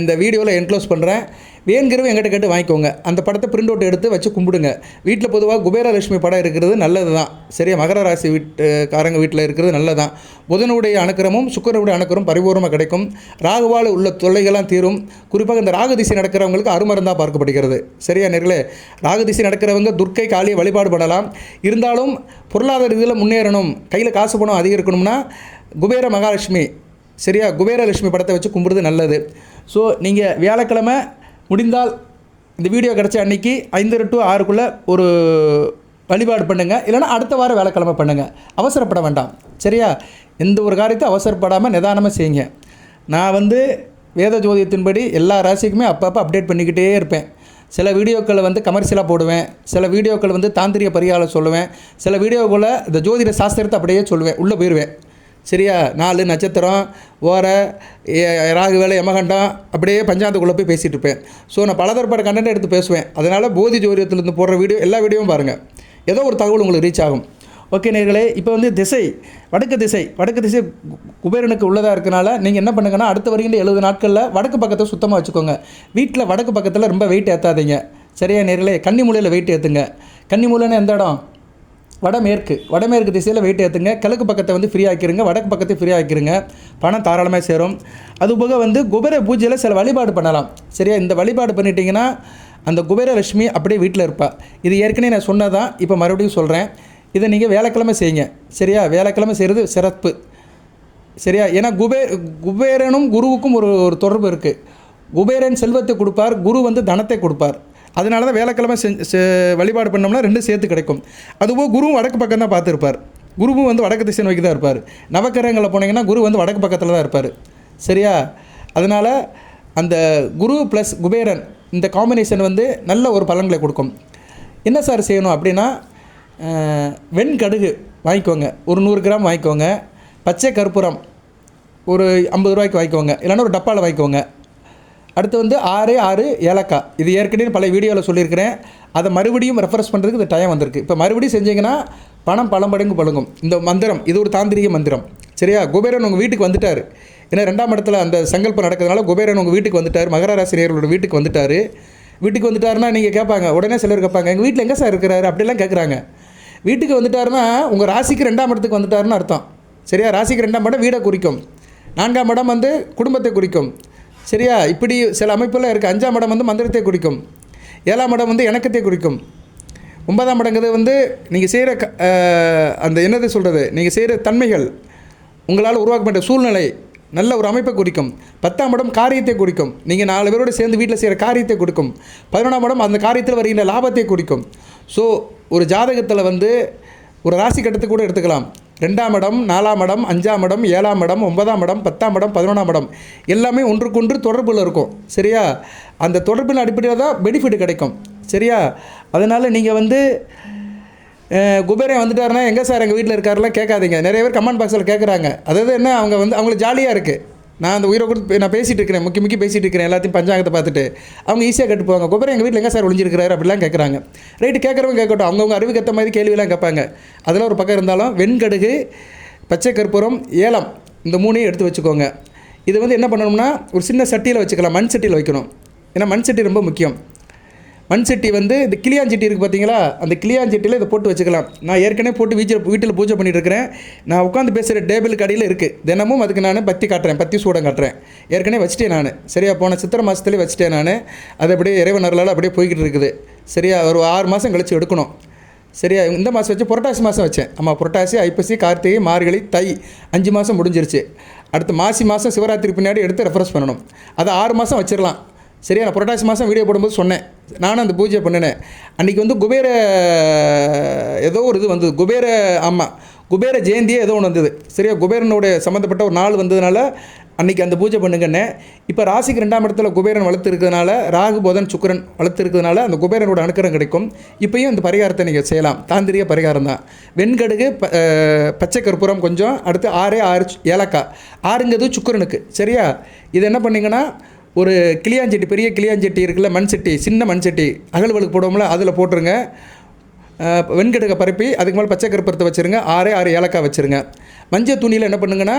இந்த வீடியோவில் என்க்ளோஸ் பண்ணுறேன். வேணுங்கிறவங்க எங்கிட்ட கேட்டு வாங்கிக்கோங்க. அந்த படத்தை பிரிண்ட் அவுட் எடுத்து வச்சு கும்பிடுங்க. வீட்டில் பொதுவாக குபேரலட்சுமி படம் இருக்கிறது நல்லது தான். சரியா? மகர ராசி வீட்டுக்காரங்க வீட்டில் இருக்கிறது நல்லது தான். புதனுடைய அனுக்கிரமும் சுக்கிரனுடைய அனுக்கிரமும் பரிபூர்ணமாக கிடைக்கும். ராகுவால் உள்ள தொல்லைகள்லாம் தீரும். குறிப்பாக இந்த ராகு திசை நடக்கிறவங்களுக்கு அருமருந்தாக பார்க்கப்படுகிறது. சரியா நேர்களே? ராகு திசை நடக்கிறவங்க துர்க்கை காளியை வழிபாடு பண்ணலாம். இருந்தாலும் பொருளாதார இதில் முன்னேறணும், கையில் காசு பணம் அதிகரிக்கணும்னா குபேர மகாலட்சுமி, சரியா, குபேரலட்சுமி படத்தை வச்சு கும்பிடுறது நல்லது. ஸோ நீங்கள் வியாழக்கிழமை முடிந்தால் இந்த வீடியோ கிடச்ச அன்றைக்கி 5:30 to 6 ஒரு வழிபாடு பண்ணுங்கள். இல்லைனா அடுத்த வாரம் வியாழக்கிழமை பண்ணுங்கள். அவசரப்பட வேண்டாம். சரியா? எந்த ஒரு காரியத்தை அவசரப்படாமல் நிதானமாக செய்யுங்க. நான் வந்து வேத ஜோதியத்தின்படி எல்லா ராசிக்குமே அப்பப்போ அப்டேட் பண்ணிக்கிட்டே இருப்பேன். சில வீடியோக்களை வந்து கமர்ஷியலாக போடுவேன், சில வீடியோக்கள் வந்து தாந்திரிக பரிகாரம் சொல்லுவேன், சில வீடியோக்களை இந்த ஜோதிட சாஸ்திரத்தை அப்படியே சொல்லுவேன், உள்ளே போயிடுவேன். சரியா? 4 நட்சத்திரம், ஓர, ராகு வேலை, யமகண்டம், அப்படியே பஞ்சாயத்துக்குள்ளே போய் பேசிகிட்டு இருப்பேன். ஸோ நான் பலதரப்பட்ட கண்டென்ட் எடுத்து பேசுவேன். அதனால் போதி ஜோதிடத்துலேருந்து போடுற வீடியோ எல்லா வீடியோவும் பாருங்கள், ஏதோ ஒரு தகவல் உங்களுக்கு ரீச் ஆகும். ஓகே நேர்களே, இப்போ வந்து திசை வடக்கு திசை குபேரனுக்கு உள்ளதாக இருக்கனால நீங்கள் என்ன பண்ணுங்கன்னா அடுத்த வருகின்ற 70 நாட்களில் வடக்கு பக்கத்தை சுத்தமாக வச்சுக்கோங்க. வீட்டில் வடக்கு பக்கத்தில் ரொம்ப வெயிட் ஏற்றாதீங்க. சரியா நேர்களே? கன்னி மூலையில் வெயிட் ஏற்றுங்க. கன்னி மூலைன்னு எந்த இடம்? வடமேற்கு திசையில் வெயிட் ஏற்றுங்க. கிழக்கு பக்கத்தை வந்து ஃப்ரீ ஆக்கிடுங்க, வடக்கு பக்கத்தை ஃப்ரீ ஆக்கிடுங்க. பணம் தாராளமாக சேரும். அதுபோக வந்து குபேர பூஜையில் சில வழிபாடு பண்ணலாம். சரியா? இந்த வழிபாடு பண்ணிட்டீங்கன்னா அந்த குபேரலட்சுமி அப்படியே வீட்டில் இருப்பாள். இது ஏற்கனவே நான் சொன்னதான், இப்போ மறுபடியும் சொல்கிறேன். இதை நீங்கள் வியாழக்கிழமை செய்யுங்க. சரியா? வியாழக்கிழமை செய்கிறது சிறப்பு. சரியா? ஏன்னா குபேரனும் குருவுக்கும் ஒரு தொடர்பு இருக்குது. குபேரன் செல்வத்தை கொடுப்பார், குரு வந்து தனத்தை கொடுப்பார். அதனால தான் வியாழக்கிழமை வழிபாடு பண்ணோம்னா 2 சேர்த்து கிடைக்கும். அதுபோல் குருவும் வடக்கு பக்கம் தான் பார்த்துருப்பார். குருவும் வந்து வடக்கு திசை நோக்கி தான் இருப்பார். நவக்கிரகங்களில் போனீங்கன்னா குரு வந்து வடக்கு பக்கத்தில் தான் இருப்பார். சரியா? அதனால் அந்த குரு ப்ளஸ் குபேரன் இந்த காம்பினேஷன் வந்து நல்ல ஒரு பலன்களை கொடுக்கும். என்ன சார் செய்யணும் அப்படின்னா, வெண்கடுகு வாங்கிக்கோங்க, ஒரு 100 கிராம் வாங்கிக்கோங்க. பச்சை கற்பூரம் ஒரு 50 ரூபாய்க்கு வாங்கிக்கோங்க, இல்லைன்னா ஒரு டப்பாவில் வாங்கிக்கோங்க. அடுத்து வந்து 6 ஏலக்காய். இது ஏற்கனவே பல வீடியோவில் சொல்லியிருக்கிறேன். அதை மறுபடியும் ரெஃபரன்ஸ் பண்ணுறதுக்கு இந்த டைம் வந்திருக்கு. இப்போ மறுபடியும் செஞ்சிங்கன்னா பணம் பல மடங்கு பழங்கும். இந்த மந்திரம் இது ஒரு தாந்திரிக மந்திரம். சரியா? குபேரன் உங்கள் வீட்டுக்கு வந்துட்டார். ஏன்னா 2ஆம் இடத்துல அந்த சங்கல்பம் நடக்கிறதுனால குபேரன் உங்கள் வீட்டுக்கு வந்துட்டார், மகர ராசி நேயர்களோட வீட்டுக்கு வந்துட்டார். வீட்டுக்கு வந்துட்டாருன்னா நீங்கள் கேட்பாங்க, உடனே சிலர் கேட்பாங்க, எங்கள் வீட்டில் எங்கே சார் இருக்கிறாரு அப்படிலாம் கேட்குறாங்க. வீட்டுக்கு வந்துட்டாருன்னா உங்கள் ராசிக்கு 2ஆம் இடத்துக்கு வந்துட்டாருன்னு அர்த்தம். சரியா? ராசிக்கு 2ஆம் இடம் வீடை குறிக்கும், 4ஆம் இடம் வந்து குடும்பத்தை குறிக்கும். சரியா? இப்படி சில அமைப்பெல்லாம் இருக்குது. 5ஆம் இடம் வந்து மந்திரத்தை குறிக்கும், 7ஆம் இடம் வந்து இணக்கத்தை குறிக்கும், 9ஆம் இடங்கிறது வந்து நீங்கள் செய்கிற அந்த என்னது சொல்கிறது, நீங்கள் செய்கிற தன்மைகள், உங்களால் உருவாக்கப்பட்ட சூழ்நிலை, நல்ல ஒரு அமைப்பை குறிக்கும். 10ஆம் இடம் காரியத்தை குறிக்கும், நீங்கள் 4 பேரோடு சேர்ந்து வீட்டில் செய்கிற காரியத்தை குறிக்கும். 11ஆம் இடம் அந்த காரியத்தில் வருகின்ற லாபத்தை குறிக்கும். ஸோ ஒரு ஜாதகத்தில் வந்து ஒரு ராசி கட்டத்தை கூட எடுத்துக்கலாம். 2ஆம் இடம், 4ஆம் இடம், 5ஆம் இடம், 7ஆம் இடம், 9ஆம் இடம், 10ஆம் இடம், 11ஆம் இடம் எல்லாமே ஒன்றுக்கொன்று தொடர்பில் இருக்கும். சரியா? அந்த தொடர்பின் அடிப்படையில் தான் பெனிஃபிட் கிடைக்கும். சரியா? அதனால் நீங்கள் வந்து குபேரன் வந்துட்டாருன்னா எங்கே சார் எங்கள் வீட்டில் இருக்காருலாம் கேட்காதீங்க. நிறைய பேர் கமெண்ட் பாக்ஸில் கேட்குறாங்க. அதாவது என்ன, அவங்க வந்து அவங்களுக்கு ஜாலியாக இருக்குது. நான் அந்த உயிரை கொடுத்து நான் பேசிகிட்டு இருக்கிறேன், முக்கி பேசிகிட்டு இருக்கிறேன், எல்லாத்தையும் பஞ்சாங்கத்தை பார்த்துட்டு அவங்க ஈஸியாக கட்டு போவாங்க. குபேரன் எங்கள் வீட்டில் எங்கே சார் ஒழிஞ்சிருக்கிறாரு அப்படிலாம் கேட்குறாங்க. ரைட்டு, கேட்குறவங்க கேட்கட்டும், அவங்கவுங்க அறிவுக்கு ஏற்ற மாதிரி கேள்வியெல்லாம் கேட்பாங்க. அதெல்லாம் ஒரு பக்கம் இருந்தாலும் வெண்கடுகு, பச்சை கற்பூரம், ஏலம் இந்த 3ஐயும் எடுத்து வச்சுக்கோங்க. இது வந்து என்ன பண்ணணும்னா ஒரு சின்ன சட்டியில் வச்சுக்கலாம், மண் சட்டியில் வைக்கணும். ஏன்னா மண் சட்டி ரொம்ப முக்கியம். மண் சட்டி வந்து இந்த கிளியாஞ்சட்டி இருக்குது பார்த்தீங்களா, அந்த கிளியாஞ்சட்டியில் இதை போட்டு வச்சுக்கலாம். நான் ஏற்கனவே போட்டு வீட்டில் பூஜை பண்ணிட்டு இருக்கிறேன். நான் உட்காந்து பேசுகிற டேபிளுக்கு அடியில் இருக்குது. தினமும் அதுக்கு நான் பத்தி காட்டுறேன், பத்தி சூடம் காட்டுறேன். ஏற்கனவே வச்சுட்டேன் நான். சரியா? போன சித்திரை மாதத்துலேயே வச்சுட்டேன் நான். அது அப்படியே இறைவனர்களால் அப்படியே போய்கிட்டு இருக்குது. சரியா? ஒரு 6 மாதம் கழித்து எடுக்கணும். சரியா? இந்த மாதம் வச்சு புரட்டாசி மாதம் வச்சேன். ஆமாம், புரட்டாசி, ஐப்பசி, கார்த்திகை, மார்கழி, தை 5 மாதம் முடிஞ்சிருச்சு. அடுத்து மாதம் சிவராத்திரி பின்னாடி எடுத்து ரெஃப்ரெஷ் பண்ணணும். அதை 6 மாதம் வச்சிடலாம். சரியா? நான் புரட்டாசி மாதம் வீடியோ போடும்போது சொன்னேன், நானும் அந்த பூஜை பண்ணினேன். அன்றைக்கி வந்து குபேர ஏதோ ஒரு இது வந்தது, குபேர ஜெயந்தியே ஏதோ ஒன்று வந்தது. சரியா? குபேரனுடைய சம்மந்தப்பட்ட ஒரு நாள் வந்ததுனால அன்றைக்கி அந்த பூஜை பண்ணுங்கன்னே. இப்போ ராசிக்கு 2ஆம் இடத்துல குபேரன் வளர்த்து இருக்கிறதுனால, ராகு புதன் சுக்கிரன் வளர்த்து இருக்கிறதுனால அந்த குபேரனோட அனுக்கிரம் கிடைக்கும். இப்போயும் இந்த பரிகாரத்தை நீங்கள் செய்யலாம். தாந்திரிக பரிகாரம் தான். வெண்கடுகு, பச்சை கற்பூரம் கொஞ்சம், அடுத்து 6 ஏலக்காய். 6ங்கிறது சுக்கிரனுக்கு. சரியா? இது என்ன பண்ணிங்கன்னா ஒரு கிளியாஞ்சட்டி, பெரிய கிளியாஞ்சட்டி இருக்குல்ல, மண் சட்டி, சின்ன மண் சட்டி அகல்வலுக்கு போடுவோம்ல, அதில் போட்டுருங்க. வெண்கடுகை பரப்பி அதுக்கு மேலே பச்சை கற்பூரத்தை வச்சுருங்க. 6 ஏலக்காய் வச்சுருங்க. மஞ்சள் துணியில் என்ன பண்ணுங்கன்னா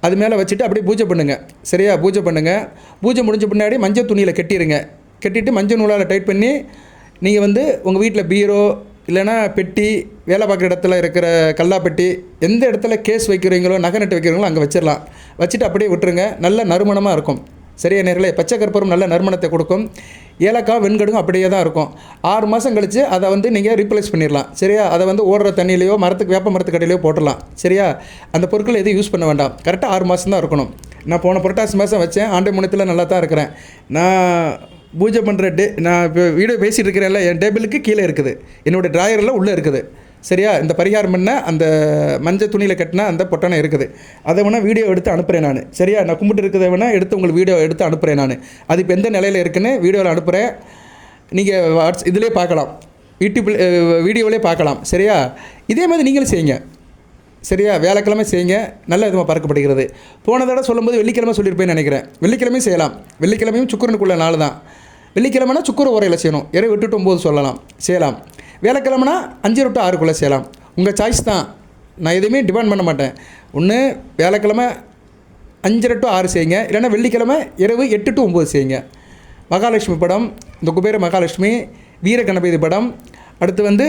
அது மேலே வச்சுட்டு அப்படியே பூஜை பண்ணுங்கள். சரியா? பூஜை பண்ணுங்கள். பூஜை முடிஞ்ச பின்னாடி மஞ்சள் துணியில் கட்டிட்டு மஞ்சள் நூலால் டைட் பண்ணி நீங்கள் வந்து உங்கள் வீட்டில் பீரோ இல்லைனா பெட்டி, வேலை பார்க்குற இடத்துல இருக்கிற கல்லாப்பெட்டி, எந்த இடத்துல கேஸ் வைக்கிறீங்களோ, நகை நட்டு வைக்கிறீங்களோ அங்கே வச்சிடலாம். வச்சுட்டு அப்படியே விட்டுருங்க. நல்ல நறுமணமாக இருக்கும். சரியா நேர்களே? பச்சை கற்பூரம் நல்ல நறுமணத்தை கொடுக்கும். ஏலக்காய், வெண்கடுகும் அப்படியே தான் இருக்கும். 6 மாதம் கழித்து அதை வந்து நீங்கள் ரீப்ளேஸ் பண்ணிடலாம். சரியா? அதை வந்து ஓடுற தண்ணியிலையோ வேப்ப மரத்துக்கு கடையிலையோ போட்டுடலாம். சரியா? அந்த பொருட்களை எதுவும் யூஸ் பண்ண வேண்டாம். கரெக்டாக 6 மாதம் தான் இருக்கணும். நான் போன புரட்டாசி மாதம் வச்சேன். ஆண்டை முன்னத்தில் நல்லா தான் இருக்கிறேன். நான் பூஜை பண்ணுற நான் இப்போ வீடியோ பேசிகிட்டு இருக்கிறேன்ல, என் டேபிளுக்கு கீழே இருக்குது, என்னோடய ட்ராயரில் உள்ளே இருக்குது. சரியா? இந்த பரிகாரம் பண்ண அந்த மஞ்சள் துணியில் கட்டினா அந்த பொட்டனை இருக்குது. அதை வேணால் வீடியோ எடுத்து அனுப்புகிறேன் நான். சரியா? நான் கும்பிட்டு இருக்கிறத வேணால் எடுத்து உங்களுக்கு வீடியோ எடுத்து அனுப்புகிறேன் நான். அது இப்போ எந்த நிலையில் இருக்குன்னு வீடியோவில் அனுப்புகிறேன். நீங்கள் இதிலே பார்க்கலாம், யூடியூப்பில் வீடியோவிலே பார்க்கலாம். சரியா? இதே மாதிரி நீங்களும் செய்யுங்க. சரியா? வியாழக்கிழமை செய்யுங்க, நல்ல விதமாக பார்க்கப்படுகிறது. போன தடவை சொல்லும்போது வெள்ளிக்கிழமை சொல்லியிருப்பேன்னு நினைக்கிறேன். வெள்ளிக்கிழமையும் செய்யலாம். வெள்ளிக்கிழமையும் சுக்கிரனுக்குள்ள நாள் தான். வெள்ளிக்கிழமைனா சுக்கிர உரையில் செய்யணும். இறை விட்டுட்டு 9 சொல்லலாம், செய்யலாம். வியாழக்கிழமைனா 5 to 6 செய்யலாம். உங்கள் சாய்ஸ் தான். நான் எதுவுமே டிமாண்ட் பண்ண மாட்டேன். ஒன்று வியாழக்கிழமை 5 to 6 செய்யுங்க, இல்லைன்னா வெள்ளிக்கிழமை இரவு 8 to 9 செய்யுங்க. மகாலட்சுமி படம், இந்த குபேர மகாலட்சுமி, வீர கணபதி படம். அடுத்து வந்து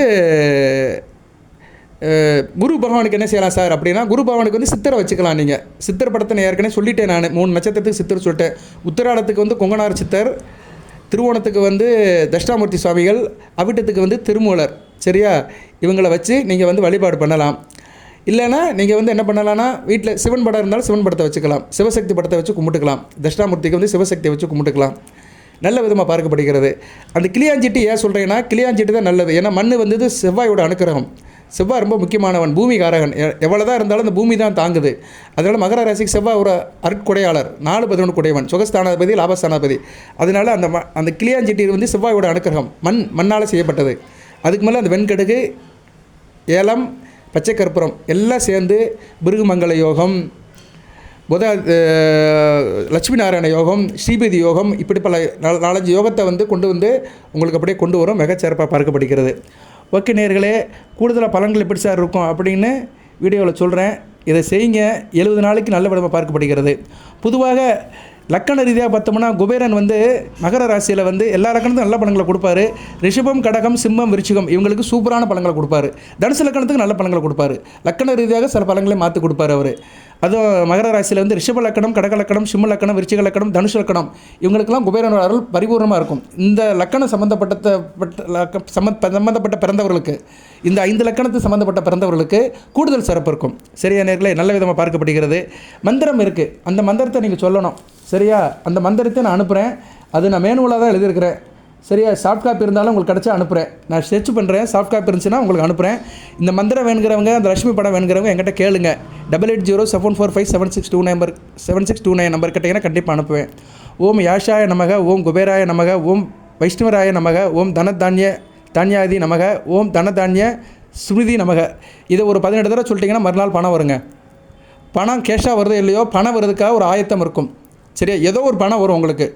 குரு பகவானுக்கு என்ன செய்யலாம் சார் அப்படின்னா, குரு பகவானுக்கு வந்து சித்தரை வச்சுக்கலாம். நீங்கள் சித்தர் படத்தை நான் ஏற்கனவே சொல்லிட்டேன். நான் 3 நட்சத்திரத்துக்கு சித்தர் சொல்லிட்டேன். உத்திராடத்துக்கு வந்து கொங்கனார் சித்தர், திருவோணத்துக்கு வந்து தட்சிணாமூர்த்தி சுவாமிகள், அவிட்டத்துக்கு வந்து திருமூலர். சரியா? இவங்களை வச்சு நீங்கள் வந்து வழிபாடு பண்ணலாம். இல்லைன்னா நீங்கள் வந்து என்ன பண்ணலான்னா, வீட்டில் சிவன் படம் இருந்தாலும் சிவன் படத்தை வச்சுக்கலாம், சிவசக்தி படத்தை வச்சு கும்பிட்டுக்கலாம். தட்சிணாமூர்த்திக்கு வந்து சிவசக்தியை வச்சு கும்பிட்டுக்கலாம். நல்ல விதமாக பார்க்கப்படுகிறது. அந்த கிளியாஞ்சட்டி ஏன் சொல்கிறேன்னா, கிளியாஞ்சட்டி தான் நல்லது. ஏன்னா மண் வந்து செவ்வாயோட அனுக்கிரகம். செவ்வாய் ரொம்ப முக்கியமான பூமிகாரகன். எவ்வளோ தான் இருந்தாலும் அந்த பூமி தான் தாங்குது. அதனால் மகர ராசிக்கு செவ்வாய் ஒரு அருட்கொடையாளர், 4-11 குடையவன், சுகஸ்தானாதிபதி, லாபஸ்தானாதிபதி. அதனால் அந்த கிளியாஞ்சட்டி வந்து செவ்வாயோட அனுக்கிரகம், மண்ணால் செய்யப்பட்டது. அதுக்கு மேலே அந்த வெண்கடுகு, ஏலம், பச்சை கற்பூரம் எல்லாம் சேர்ந்து பிருகுமங்கல யோகம், லட்சுமி நாராயண யோகம், ஸ்ரீபதி யோகம், இப்படி பல 4-5 யோகத்தை வந்து கொண்டு வந்து உங்களுக்கு அப்படியே கொண்டு வரும். மிகச்சிறப்பாக பார்க்கப்படுகிறது. ஓகே நேயர்களே, கூடுதலாக பலன்கள் எப்படி சார் இருக்கும் அப்படின்னு வீடியோவில் சொல்கிறேன். இதை செய்யுங்க. 70 நாளைக்கு நல்ல விதமாக பார்க்கப்படுகிறது. பொதுவாக லக்கண ரீதியாக பார்த்தோம்னா குபேரன் வந்து மகர ராசியில் வந்து எல்லா லக்கணத்துக்கும் நல்ல பலன்களை கொடுப்பாரு. ரிஷபம், கடகம், சிம்மம், விருச்சிகம் இவங்களுக்கு சூப்பரான பலன்களை கொடுப்பாரு. தனுசு லக்கணத்துக்கு நல்ல பலன்களை கொடுப்பாரு. லக்கண ரீதியாக சில பலன்களை மாற்றி கொடுப்பாரு அவர். அதுவும் மகர ராசியில் வந்து ரிஷப லக்கணம், கடக லக்கணம், சிம்ம லக்கணம், விருச்சிக லக்கணம், தனுஷ லக்கணம் இவங்களுக்கெல்லாம் குபேரனோட அருள் பரிபூர்ணமாக இருக்கும். இந்த லக்கணம் சம்மந்தப்பட்ட பிறந்தவர்களுக்கு, இந்த 5 லக்கணத்து சம்மந்தப்பட்ட பிறந்தவர்களுக்கு கூடுதல் சிறப்பு இருக்கும். சரியா நேர்களே, நல்ல விதமாக பார்க்கப்படுகிறது. மந்திரம் இருக்குது, அந்த மந்திரத்தை நீங்கள் சொல்லணும். சரியா, அந்த மந்திரத்தை நான் அனுப்புகிறேன். அது நான் மேனுவலாக தான் எழுதியிருக்கிறேன். சரியா, சாஃப்ட் காப்பி இருந்தாலும் உங்களுக்கு கிடச்சா அனுப்புகிறேன். நான் ஸ்கெட்ச் பண்ணுறேன், சாஃப்ட் காப்பி இருந்துச்சுன்னா உங்களுக்கு அனுப்புகிறேன். இந்த மந்திரம் வேணுங்கிறவங்க, அந்த லட்சுமி படம் வேணுங்கிறவங்க என்கிட்ட கேளுங்க. 8807457629 நம்பர் கேட்டிங்கன்னா கண்டிப்பாக அனுப்புவேன். ஓம் யாஷாய நமக, ஓம் குபேராய நமக, ஓம் வைஷ்ணவராய நமக, ஓம் தானியாதி நமக, ஓம் தனதானிய ஸ்மிருதி நமக. இதை ஒரு 17 தடவை சொல்லிட்டிங்கன்னா மறுநாள் பணம் வருங்க. பணம் கேஷாக வருதோ இல்லையோ, பணம் வருதுக்காக ஒரு ஆயத்தம் இருக்கும். சரியா, ஏதோ ஒரு பணம் வரும் உங்களுக்கு.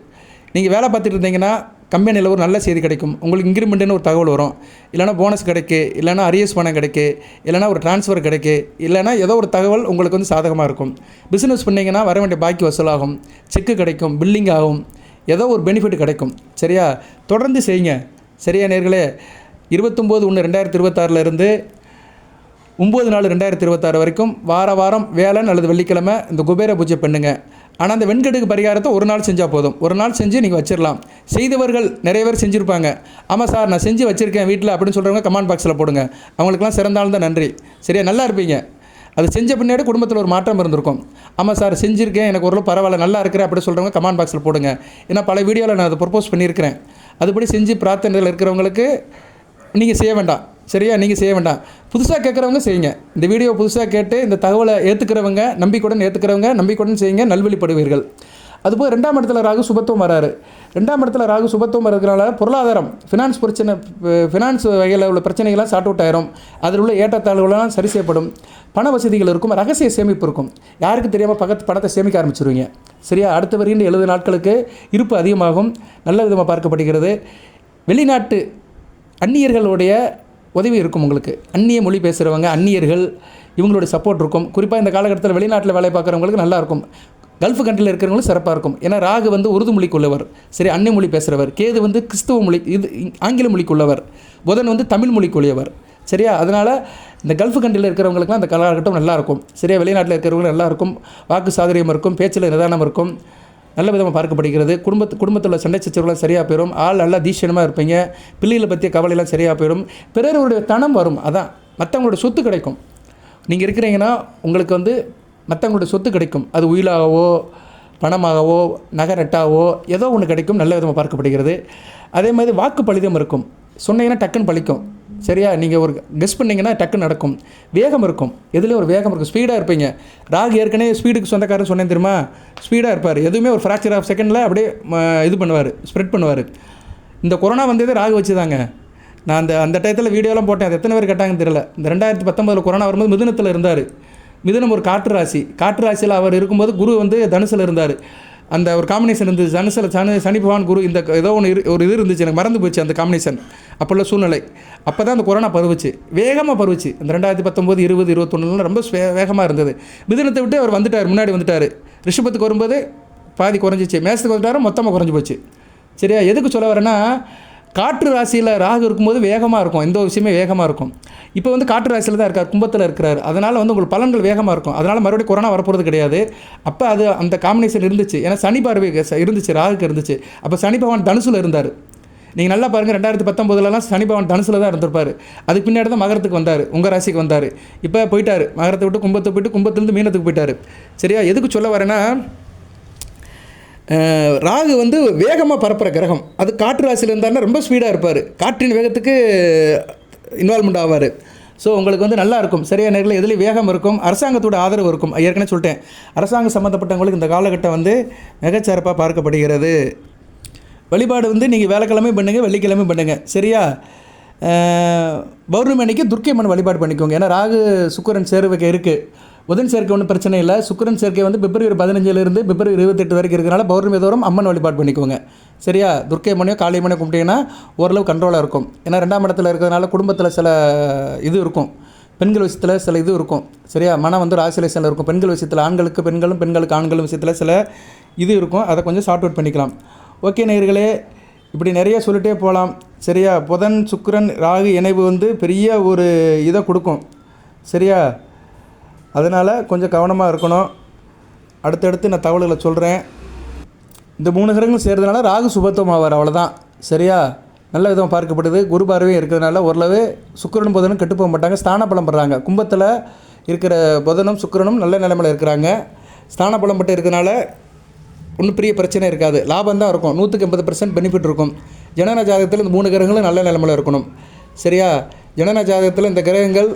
நீங்கள் வேலை பார்த்துட்டு இருந்தீங்கன்னா கம்பெனியில் ஒரு நல்ல செய்தி கிடைக்கும். உங்களுக்கு இன்க்ரிமெண்ட்டுன்னு ஒரு தகவல் வரும். இல்லைனா போனஸ் கிடைக்கு, இல்லைனா அரியஸ் பணம் கிடைக்கு, இல்லைனா ஒரு ட்ரான்ஸ்ஃபர் கிடைக்கு, இல்லைனா ஏதோ ஒரு தகவல் உங்களுக்கு வந்து சாதகமாக இருக்கும். பிஸ்னஸ் பண்ணிங்கன்னா வர வேண்டிய பாக்கி வசூலாகும், செக்கு கிடைக்கும், பில்லிங் ஆகும், ஏதோ ஒரு பெனிஃபிட் கிடைக்கும். சரியா, தொடர்ந்து செய்யுங்க. சரியா நேர்களே, 29/1/2026 இருந்து 9/4/2026 வரைக்கும் வாரம் வேலன் அல்லது வெள்ளிக்கிழமை இந்த குபேர பூஜை பண்ணுங்கள். ஆனால் அந்த வெண்கடுக்கு பரிகாரத்தை ஒரு நாள் செஞ்சால் போதும். ஒரு நாள் செஞ்சு நீங்கள் வச்சிடலாம். செய்தவர்கள் நிறைய பேர் செஞ்சுருப்பாங்க. ஆமாம் சார், நான் செஞ்சு வச்சுருக்கேன் வீட்டில் அப்படின்னு சொல்கிறவங்க கமெண்ட் பாக்ஸில் போடுங்க. அவங்களுக்குலாம் சிறந்தாலும் தான் நன்றி. சரியா, நல்லா இருப்பீங்க. அது செஞ்ச பின்னாடி குடும்பத்தில் ஒரு மாற்றம் இருந்திருக்கும். ஆமாம் சார், செஞ்சுருக்கேன், எனக்கு ஓரளவு பரவாயில்ல, நல்லா இருக்கிறேன் அப்படின்னு சொல்கிறவங்க கமெண்ட் பாக்ஸில் போடுங்க. ஏன்னா பல வீடியோவில் நான் அதை ப்ரப்போஸ் பண்ணியிருக்கிறேன். அதுபடி செஞ்சு பிரார்த்தனையில் இருக்கிறவங்களுக்கு நீங்கள் செய்ய வேண்டாம். சரியா, நீங்கள் செய்ய வேண்டாம். புதுசாக கேட்குறவங்க செய்யுங்க. இந்த வீடியோ புதுசாக கேட்டு இந்த தகவலை ஏற்றுக்கிறவங்க, நம்பிக்கையுடன் செய்யுங்க, நல்வழிப்படுவீர்கள். அதுபோல் 2ஆம் இடத்துல ராகு சுபத்துவம் வராரு. 2ஆம் இடத்துல ராகு சுபத்துவம் இருக்கிறனால பொருளாதாரம், ஃபினான்ஸ் வகையில் உள்ள பிரச்சனைகள்லாம் சார்ட் அவுட் ஆயிரும். அதில் உள்ள ஏற்றத்தாழ்வுகள்லாம் சரி செய்யப்படும். பண வசதிகள் இருக்கும், ரகசிய சேமிப்பு இருக்கும். யாருக்கு தெரியாமல் பணத்தை சேமிக்க ஆரம்பிச்சிருவீங்க. சரியா, அடுத்து வருகின்ற 70 நாட்களுக்கு இருப்பு அதிகமாகும். நல்ல விதமாக பார்க்கப்படுகிறது. வெளிநாட்டு அந்நியர்களுடைய உதவி இருக்கும் உங்களுக்கு. அந்நிய மொழி பேசுகிறவங்க, அந்நியர்கள் இவங்களுடைய சப்போர்ட் இருக்கும். குறிப்பாக இந்த காலகட்டத்தில் வெளிநாட்டில் வேலை பார்க்குறவங்களுக்கு நல்லாயிருக்கும். கல்ஃப் கண்ட்ரியில் இருக்கிறவங்களும் சிறப்பாக இருக்கும். ஏன்னா ராகு வந்து உருது மொழிக்குள்ளவர். சரி, அந்நிய மொழி பேசுகிறவர். கேது வந்து கிறிஸ்துவ மொழி, இது ஆங்கில மொழிக்குள்ளவர். புதன் வந்து தமிழ் மொழிக்குரியவர். சரியா, அதனால் இந்த கல்ஃப் கண்ட்ரியில் இருக்கிறவங்களுக்குலாம் அந்த காலகட்டம் நல்லாயிருக்கும். சரியா, வெளிநாட்டில் இருக்கிறவங்களும் நல்லாயிருக்கும். வாக்கு சாதுரியம் இருக்கும், பேச்சில் நிதானம் இருக்கும். நல்ல விதமாக பார்க்கப்படுகிறது. குடும்பத்தில் சண்டை சச்சரவுலாம் சரியாக போயிடும். ஆள் நல்லா தீஷணமாக இருப்பீங்க. பிள்ளைகளை பற்றிய கவலையெல்லாம் சரியாக போயிடும். பிறருடைய தனம் வரும். அதான் மற்றவங்களோட சொத்து கிடைக்கும். நீங்கள் இருக்கிறீங்கன்னா உங்களுக்கு வந்து மற்றவங்களுடைய சொத்து கிடைக்கும். அது உயிலாகவோ பணமாகவோ நகரட்டாவோ ஏதோ ஒன்று கிடைக்கும். நல்ல விதமாக பார்க்கப்படுகிறது. அதே மாதிரி வாக்கு பலிதம் இருக்கும். சொன்னீங்கன்னா டக்குன்னு பழிக்கும். சரியா, நீங்கள் ஒரு கெஸ் பண்ணிங்கன்னா டக்குன்னு நடக்கும். வேகம் இருக்கும், எதுலேயும் ஒரு வேகம் இருக்கும். ஸ்பீடாக இருப்பீங்க. ராகு ஏற்கனவே ஸ்பீடுக்கு சொந்தக்காரன் சொன்னேன் தெரியுமா? ஸ்பீடாக இருப்பார். எதுவுமே ஒரு ஃப்ராக்சர் ஆஃப் செகண்டில் அப்படியே இது பண்ணுவார், ஸ்ப்ரெட் பண்ணுவார். இந்த கொரோனா வந்ததே ராகு வச்சு தாங்க. நான் அந்த டயத்தில் வீடியோலாம் போட்டேன். அது எத்தனை பேர் கேட்டாங்கன்னு தெரியல. இந்த 2019 கொரோனா வரும்போது மிதுனத்தில் இருந்தார். மிதுனம் ஒரு காற்று ராசியில் அவர் இருக்கும்போது குரு வந்து தனுசில் இருந்தார். அந்த ஒரு காம்பினேஷன் இருந்துச்சு. சனி பகவான் குரு, இந்த ஏதோ ஒரு இது இருந்துச்சு, எனக்கு மறந்து போச்சு அந்த காம்பினேஷன். அப்போல்லாம் சூழ்நிலை. அப்போ தான் அந்த கொரோனா வேகமாக பரவுச்சு. அந்த 2019, 20, 21 ரொம்ப வேகமாக இருந்தது. மிதுனத்தை விட்டு அவர் முன்னாடி வந்துட்டார். ரிஷபத்துக்கு வரும்போது பாதி குறைஞ்சிச்சு. மேசத்துக்கு வந்துட்டார், மொத்தமாக குறைஞ்சி போச்சு. சரியா, எதுக்கு சொல்ல வரேன்னா, காற்று ராசியில் ராகு இருக்கும்போது வேகமாக இருக்கும். எந்த ஒரு விஷயமே வேகமாக இருக்கும். இப்போ வந்து காற்று ராசியில் தான் இருக்கார், கும்பத்தில் இருக்கிறார். அதனால் வந்து உங்களுக்கு பலன்கள் வேகமாக இருக்கும். அதனால் மறுபடியும் கொரோனா வரப்போகிறது கிடையாது. அப்போ அது அந்த காம்பினேஷன் இருந்துச்சு. ஏன்னா சனி பார்வை இருந்துச்சு, ராகுக்கு இருந்துச்சு. அப்போ சனி பகவான் தனுசில் இருந்தார். நீங்கள் நல்லா பாருங்கள், 2019 சனி பகவான் தனுசில் தான் இருந்திருப்பார். அதுக்கு பின்னாடி தான் மகரத்துக்கு வந்தார், உங்கள் ராசிக்கு வந்தார். இப்போ போயிட்டார், மகரத்தை விட்டு கும்பத்தை போயிட்டு கும்பத்துலேருந்து மீனத்துக்கு போயிட்டார். சரியா, எதுக்கு சொல்ல வரேன்னா, ராகு வந்து வேகமாக பரப்புகிற கிரகம். அது காற்று ராசியில் இருந்தாருன்னா ரொம்ப ஸ்பீடாக இருப்பார். காற்றின் வேகத்துக்கு இன்வால்மெண்ட் ஆவார். ஸோ உங்களுக்கு வந்து நல்லா இருக்கும். சரியான நேரத்தில் எதுலேயும் வேகம் இருக்கும். அரசாங்கத்தோட ஆதரவு இருக்கும். ஏற்கனவே சொல்லிட்டேன், அரசாங்கம் சம்மந்தப்பட்டவங்களுக்கு இந்த காலகட்டம் வந்து மிகச்சிறப்பாக பார்க்கப்படுகிறது. வழிபாடு வந்து நீங்கள் வேலைக்கிழமை பண்ணுங்கள், வெள்ளிக்கிழமை பண்ணுங்கள். சரியா, பௌர்ணமி அன்னைக்கு துர்க்கை அம்மன் வழிபாடு பண்ணிக்கோங்க. ஏன்னா ராகு சுக்கிரன் சேர்க்கை இருக்குது. புதன் சேர்க்கை ஒன்றும் பிரச்சனை இல்லை. சுக்கிரன் சேர்க்கை வந்து பிப்ரவரி 15 பிப்ரவரி 28 வரைக்கும் இருக்கிறனால பௌர்ணமி தோறும் அம்மன் வழிபாடு பண்ணிக்கோங்க. சரியா, துர்க்கை அம்மனையோ காளி அம்மனையோ கும்பிட்டீங்கன்னா ஓரளவு கண்ட்ரோலாக இருக்கும். ஏன்னா 2ஆம் இடத்துல இருக்கிறதுனால குடும்பத்தில் சில இது இருக்கும், பெண்கள் விஷயத்தில் சில இது இருக்கும் சரியா, மனம் வந்து ராசிலேஷனில் இருக்கும். பெண்கள் விஷயத்தில் ஆண்களுக்கு பெண்களும், பெண்களுக்கு ஆண்களும் விஷயத்தில் சில இது இருக்கும். அதை கொஞ்சம் சார்ட் அவுட் பண்ணிக்கலாம். ஓகே நேயர்களே, இப்படி நிறைய சொல்லிட்டே போகலாம் சரியா. புதன் சுக்கிரன் ராகு இணைவு வந்து பெரிய ஒரு இதை கொடுக்கும் சரியா. அதனால் கொஞ்சம் கவனமாக இருக்கணும். அடுத்தடுத்து நான் தகவல்களை சொல்கிறேன். இந்த 3 கிரகங்களும் சேர்றதுனால ராகு சுபத்துவம் ஆவார், அவ்வளோதான் சரியா. நல்ல விதமாக பார்க்கப்படுது. குரு பார்வையும் இருக்கிறதுனால ஓரளவு சுக்கிரனும் புதனும் கெட்டு போக மாட்டாங்க. ஸ்தான பலம் படுறாங்க. கும்பத்தில் இருக்கிற புதனும் சுக்கிரனும் நல்ல நிலைமையில் இருக்கிறாங்க. ஸ்தான பலம் பட்டு இருக்கிறதுனால ஒன்றும் பெரிய பிரச்சனை இருக்காது. லாபம் தான் இருக்கும். 180% பெனிஃபிட் இருக்கும். ஜனன ஜாதகத்தில் இந்த 3 கிரகங்களும் நல்ல நிலைமையில் இருக்கணும் சரியா. ஜனன ஜாதகத்தில் இந்த கிரகங்கள்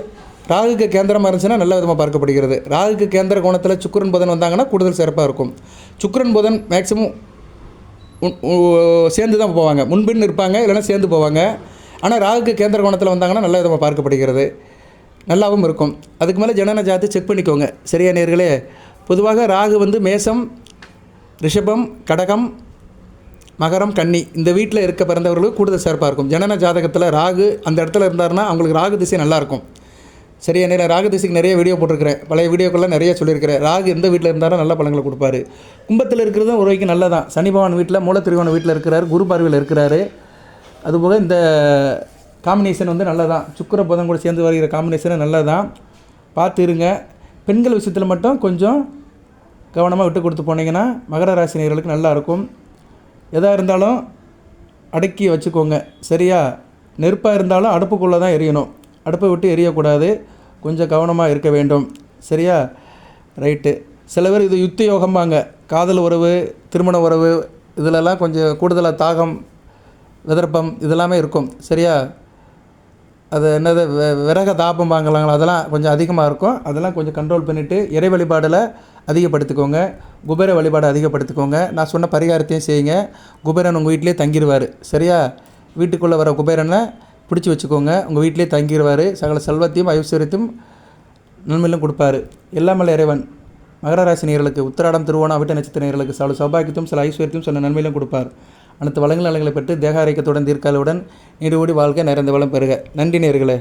ராகுக்கு கேந்திரமாக இருந்துச்சுன்னா நல்ல விதமாக பார்க்கப்படுகிறது. ராகுக்கு கேந்திர கோணத்தில் சுக்கிரன் புதன் வந்தாங்கன்னா கூடுதல் சிறப்பாக இருக்கும். சுக்கிரன் புதன் மேக்ஸிமம் சேர்ந்து தான் போவாங்க, முன்பின் இருப்பாங்க, இல்லைனா சேர்ந்து போவாங்க. ஆனால் ராகுக்கு கேந்திர கோணத்தில் வந்தாங்கன்னா நல்ல விதமாக பார்க்கப்படுகிறது, நல்லாவும் இருக்கும். அதுக்கு மேலே ஜனன ஜாதகத்தை செக் பண்ணிக்கோங்க சரியா நேயர்களே. பொதுவாக ராகு வந்து மேசம், ரிஷபம், கடகம், மகரம், கன்னி இந்த வீட்டில் இருக்க பிறந்தவர்களுக்கு கூடுதல் சிறப்பாக இருக்கும். ஜனன ஜாதகத்தில் ராகு அந்த இடத்துல இருந்தாருன்னா அவங்களுக்கு ராகு திசை நல்லாயிருக்கும் சரியா. நேரம் ராகு திசைக்கு நிறைய வீடியோ போட்டிருக்கிறேன், பழைய வீடியோக்கெல்லாம் நிறைய சொல்லியிருக்கிறேன். ராகு எந்த வீட்டில் இருந்தாலும் நல்ல பலன்களை கொடுப்பாரு. கும்பத்தில் இருக்கிறதும் ஒரு வகைக்கு நல்லதான். சனி பகவான் வீட்டில், மூலத்திருவான வீட்டில் இருக்கிறார், குரு பார்வையில் இருக்கிறாரு. அதுபோக இந்த காம்பினேஷன் வந்து நல்லதான். சுக்கிர புதன் கூட சேர்ந்து வருகிற காம்பினேஷன் நல்லதான், பார்த்து இருங்க. பெண்கள் விஷயத்தில் மட்டும் கொஞ்சம் கவனமாக விட்டு கொடுத்து போனீங்கன்னா மகர ராசி நேயர்களுக்கு நல்லாயிருக்கும். எதாக இருந்தாலும் அடக்கி வச்சுக்கோங்க சரியா. நெருப்பாக இருந்தாலும் அடுப்புக்குள்ளே தான் எரியணும், அடுப்பை விட்டு எரியக்கூடாது. கொஞ்சம் கவனமாக இருக்க வேண்டும் சரியா. ரைட்டு. சில பேர் இது யுத்த யோகம்பாங்க. காதல் உறவு, திருமண உறவு இதிலெல்லாம் கொஞ்சம் கூடுதலாக தாகம், விதர்ப்பம் இதெல்லாமே இருக்கும் சரியா. அது என்னது விரக தாபம் வாங்கலாங்களா, அதெல்லாம் கொஞ்சம் அதிகமாக இருக்கும். அதெல்லாம் கொஞ்சம் கண்ட்ரோல் பண்ணிவிட்டு இறை வழிபாடில் அதிகப்படுத்திக்கோங்க. குபேர வழிபாடு அதிகப்படுத்திக்கோங்க. நான் சொன்ன பரிகாரத்தையும் செய்யுங்க. குபேரன் உங்கள் வீட்டிலே தங்கிடுவார் சரியா. வீட்டுக்குள்ளே வர குபேரனை பிடிச்சி வச்சுக்கோங்க. உங்கள் வீட்டிலே தங்கிடுவார். சகல செல்வத்தையும் ஐஸ்வர்யத்தையும் நன்மையிலும் கொடுப்பாரு. எல்லாமல்ல இறைவன் மகர ராசி நேயர்களுக்கு, உத்திராடம், திருவோணம், அவிட்ட நட்சத்திர நேயர்களுக்கு சில சௌபாகியத்தையும் சில ஐஸ்வர்யத்தையும் சில நன்மையிலும் கொடுப்பார். அனைத்து வளங்கள் நலங்களை பெற்று தேக ஆரோக்கியத்துடன் தீர்க்காலுடன் நீடு ஓடி வாழ்க, நிறைந்த வளம் பெறுக. நன்றி நேயர்களே.